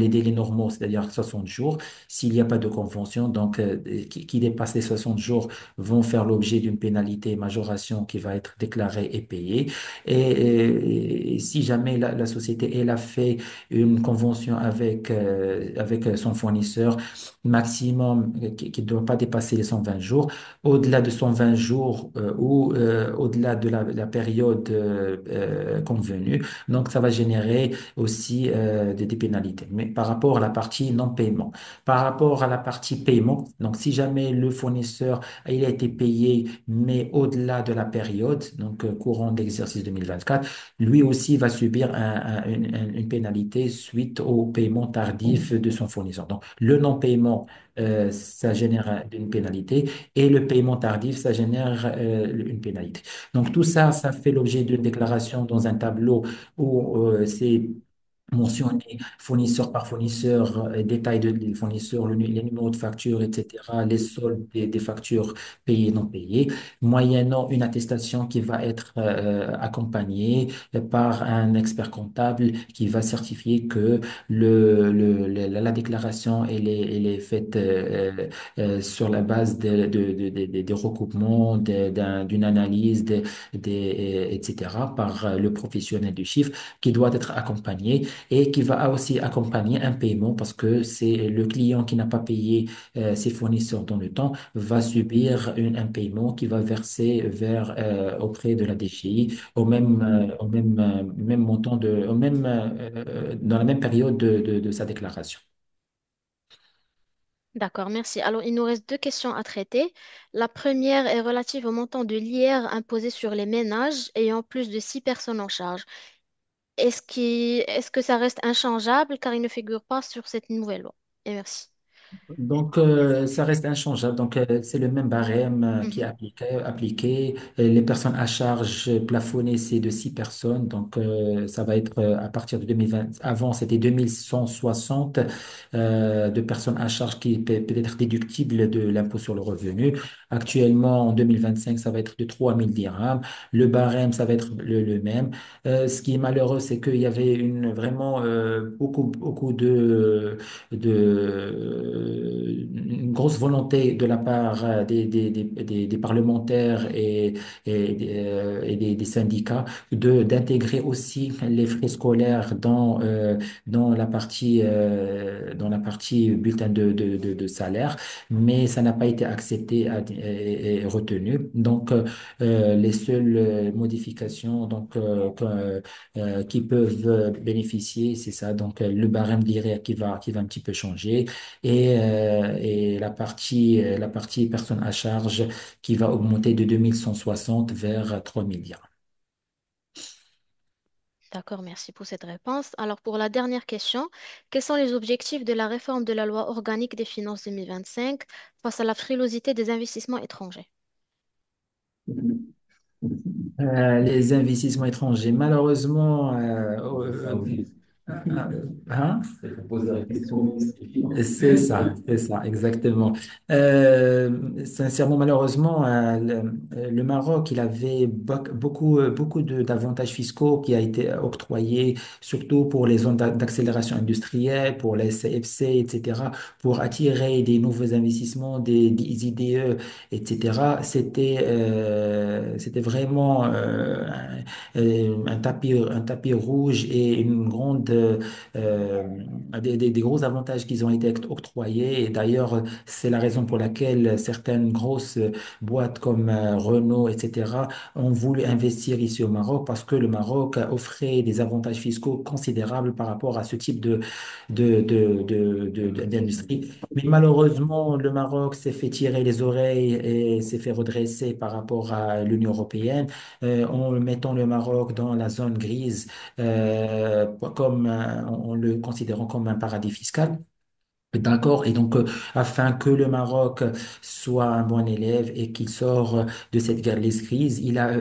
délais normaux, c'est-à-dire 60 jours, s'il n'y a pas de convention, donc qui dépassent les 60 jours vont faire l'objet d'une pénalité majoration qui va être déclarée et payée. Et si jamais la société elle a fait une convention avec son fournisseur maximum qui ne doit pas dépasser les 120 jours, au-delà de 120 jours ou au-delà de la période convenue. Donc, ça va générer aussi des pénalités. Mais par rapport à la partie non-paiement, par rapport à la partie paiement, donc si jamais le fournisseur il a été payé, mais au-delà de la période, donc courant de l'exercice 2024, lui aussi va subir une pénalité suite au paiement tardif de son fournisseur. Donc, le non-paiement, ça génère une pénalité et le paiement tardif, ça génère une pénalité. Donc tout ça, ça fait l'objet d'une déclaration dans un tableau où c'est mentionné fournisseur par fournisseur, détail des fournisseurs, les numéros de facture, etc., les soldes des factures payées et non payées, moyennant une attestation qui va être accompagnée par un expert comptable qui va certifier que la déclaration elle est faite sur la base des recoupements, d'une analyse, etc., par le professionnel du chiffre qui doit être accompagné et qui va aussi accompagner un paiement parce que c'est le client qui n'a pas payé ses fournisseurs dans le temps va subir un paiement qui va verser auprès de la DGI même montant dans la même période de sa déclaration. d'accord, merci. Alors, il nous reste deux questions à traiter. La première est relative au montant de l'IR imposé sur les ménages ayant plus de 6 personnes en charge. Est-ce que ça reste inchangeable car il ne figure pas sur cette nouvelle loi? Et merci. Donc, ça reste inchangable. Donc, c'est le même barème qui est Mhm. appliqué. Les personnes à charge plafonnées, c'est de 6 personnes. Donc, ça va être à partir de 2020. Avant, c'était 2160 de personnes à charge qui peut être déductibles de l'impôt sur le revenu. Actuellement, en 2025, ça va être de 3000 dirhams. Le barème, ça va être le même. Ce qui est malheureux, c'est qu'il y avait vraiment beaucoup une grosse volonté de la part des parlementaires et des syndicats d'intégrer aussi les frais scolaires dans la partie bulletin de salaire, mais ça n'a pas été accepté et retenu. Donc, les seules modifications qui peuvent bénéficier, c'est ça. Donc, le barème d'IRE qui va un petit peu changer et la partie personne à charge qui va augmenter de 2160 vers 3000 dirhams. D'accord, merci pour cette réponse. Alors, pour la dernière question, quels sont les objectifs de la réforme de la loi organique des finances 2025 face à la frilosité des investissements étrangers? Les investissements étrangers, malheureusement, Ça aussi. hein? Il faut poser la question au ministre des Finances. C'est ça, exactement. Sincèrement, malheureusement, le Maroc, il avait beaucoup d'avantages fiscaux qui a été octroyés, surtout pour les zones d'accélération industrielle, pour les CFC, etc., pour attirer des nouveaux investissements, des IDE, etc. C'était vraiment un tapis rouge et une grande des gros avantages qui ont été octroyés. Et d'ailleurs, c'est la raison pour laquelle certaines grosses boîtes comme Renault, etc., ont voulu investir ici au Maroc parce que le Maroc offrait des avantages fiscaux considérables par rapport à ce type d'industrie. Mais malheureusement, le Maroc s'est fait tirer les oreilles et s'est fait redresser par rapport à l'Union européenne en mettant le Maroc dans la zone grise en le considérant comme un paradis fiscal. D'accord. Et donc, afin que le Maroc soit un bon élève et qu'il sort de cette guerre crise, il a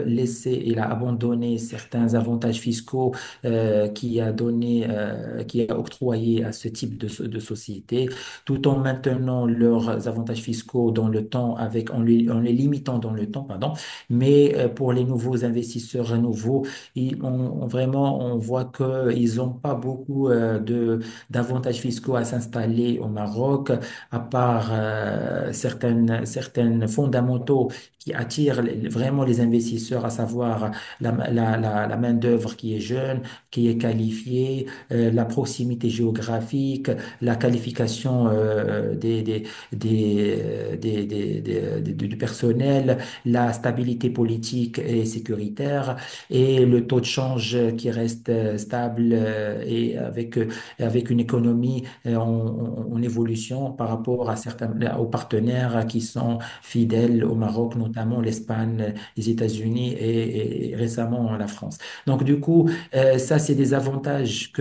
abandonné certains avantages fiscaux qui a octroyé à ce type de société, tout en maintenant leurs avantages fiscaux dans le temps en les limitant dans le temps, pardon. Mais pour les nouveaux investisseurs nouveaux, on voit qu'ils n'ont pas beaucoup d'avantages fiscaux à s'installer au Maroc, à part certaines fondamentaux qui attirent vraiment les investisseurs, à savoir la main-d'œuvre qui est jeune, qui est qualifiée, la proximité géographique, la qualification du personnel, la stabilité politique et sécuritaire et le taux de change qui reste stable et avec une économie en évolution par rapport à aux partenaires qui sont fidèles au Maroc, notamment l'Espagne, les États-Unis et récemment la France. Donc, du coup, ça, c'est des avantages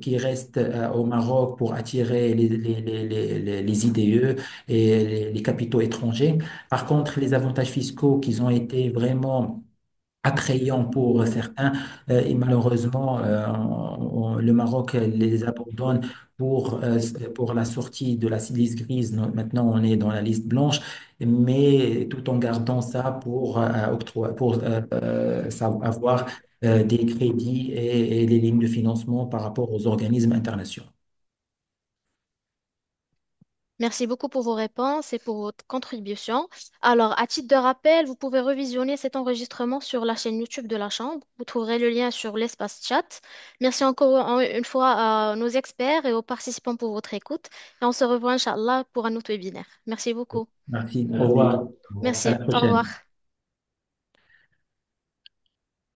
qui restent au Maroc pour attirer les IDE et les capitaux étrangers. Par contre, les avantages fiscaux qui ont été vraiment attrayant pour certains. Et malheureusement, le Maroc les abandonne pour la sortie de la liste grise. Maintenant, on est dans la liste blanche, mais tout en gardant ça pour avoir des crédits et des lignes de financement par rapport aux organismes internationaux. Merci beaucoup pour vos réponses et pour votre contribution. Alors, à titre de rappel, vous pouvez revisionner cet enregistrement sur la chaîne YouTube de la Chambre. Vous trouverez le lien sur l'espace chat. Merci encore une fois à nos experts et aux participants pour votre écoute. Et on se revoit, Inch'Allah, pour un autre webinaire. Merci beaucoup. Merci. Au Merci. revoir. Au revoir. À Merci. la Au revoir. prochaine.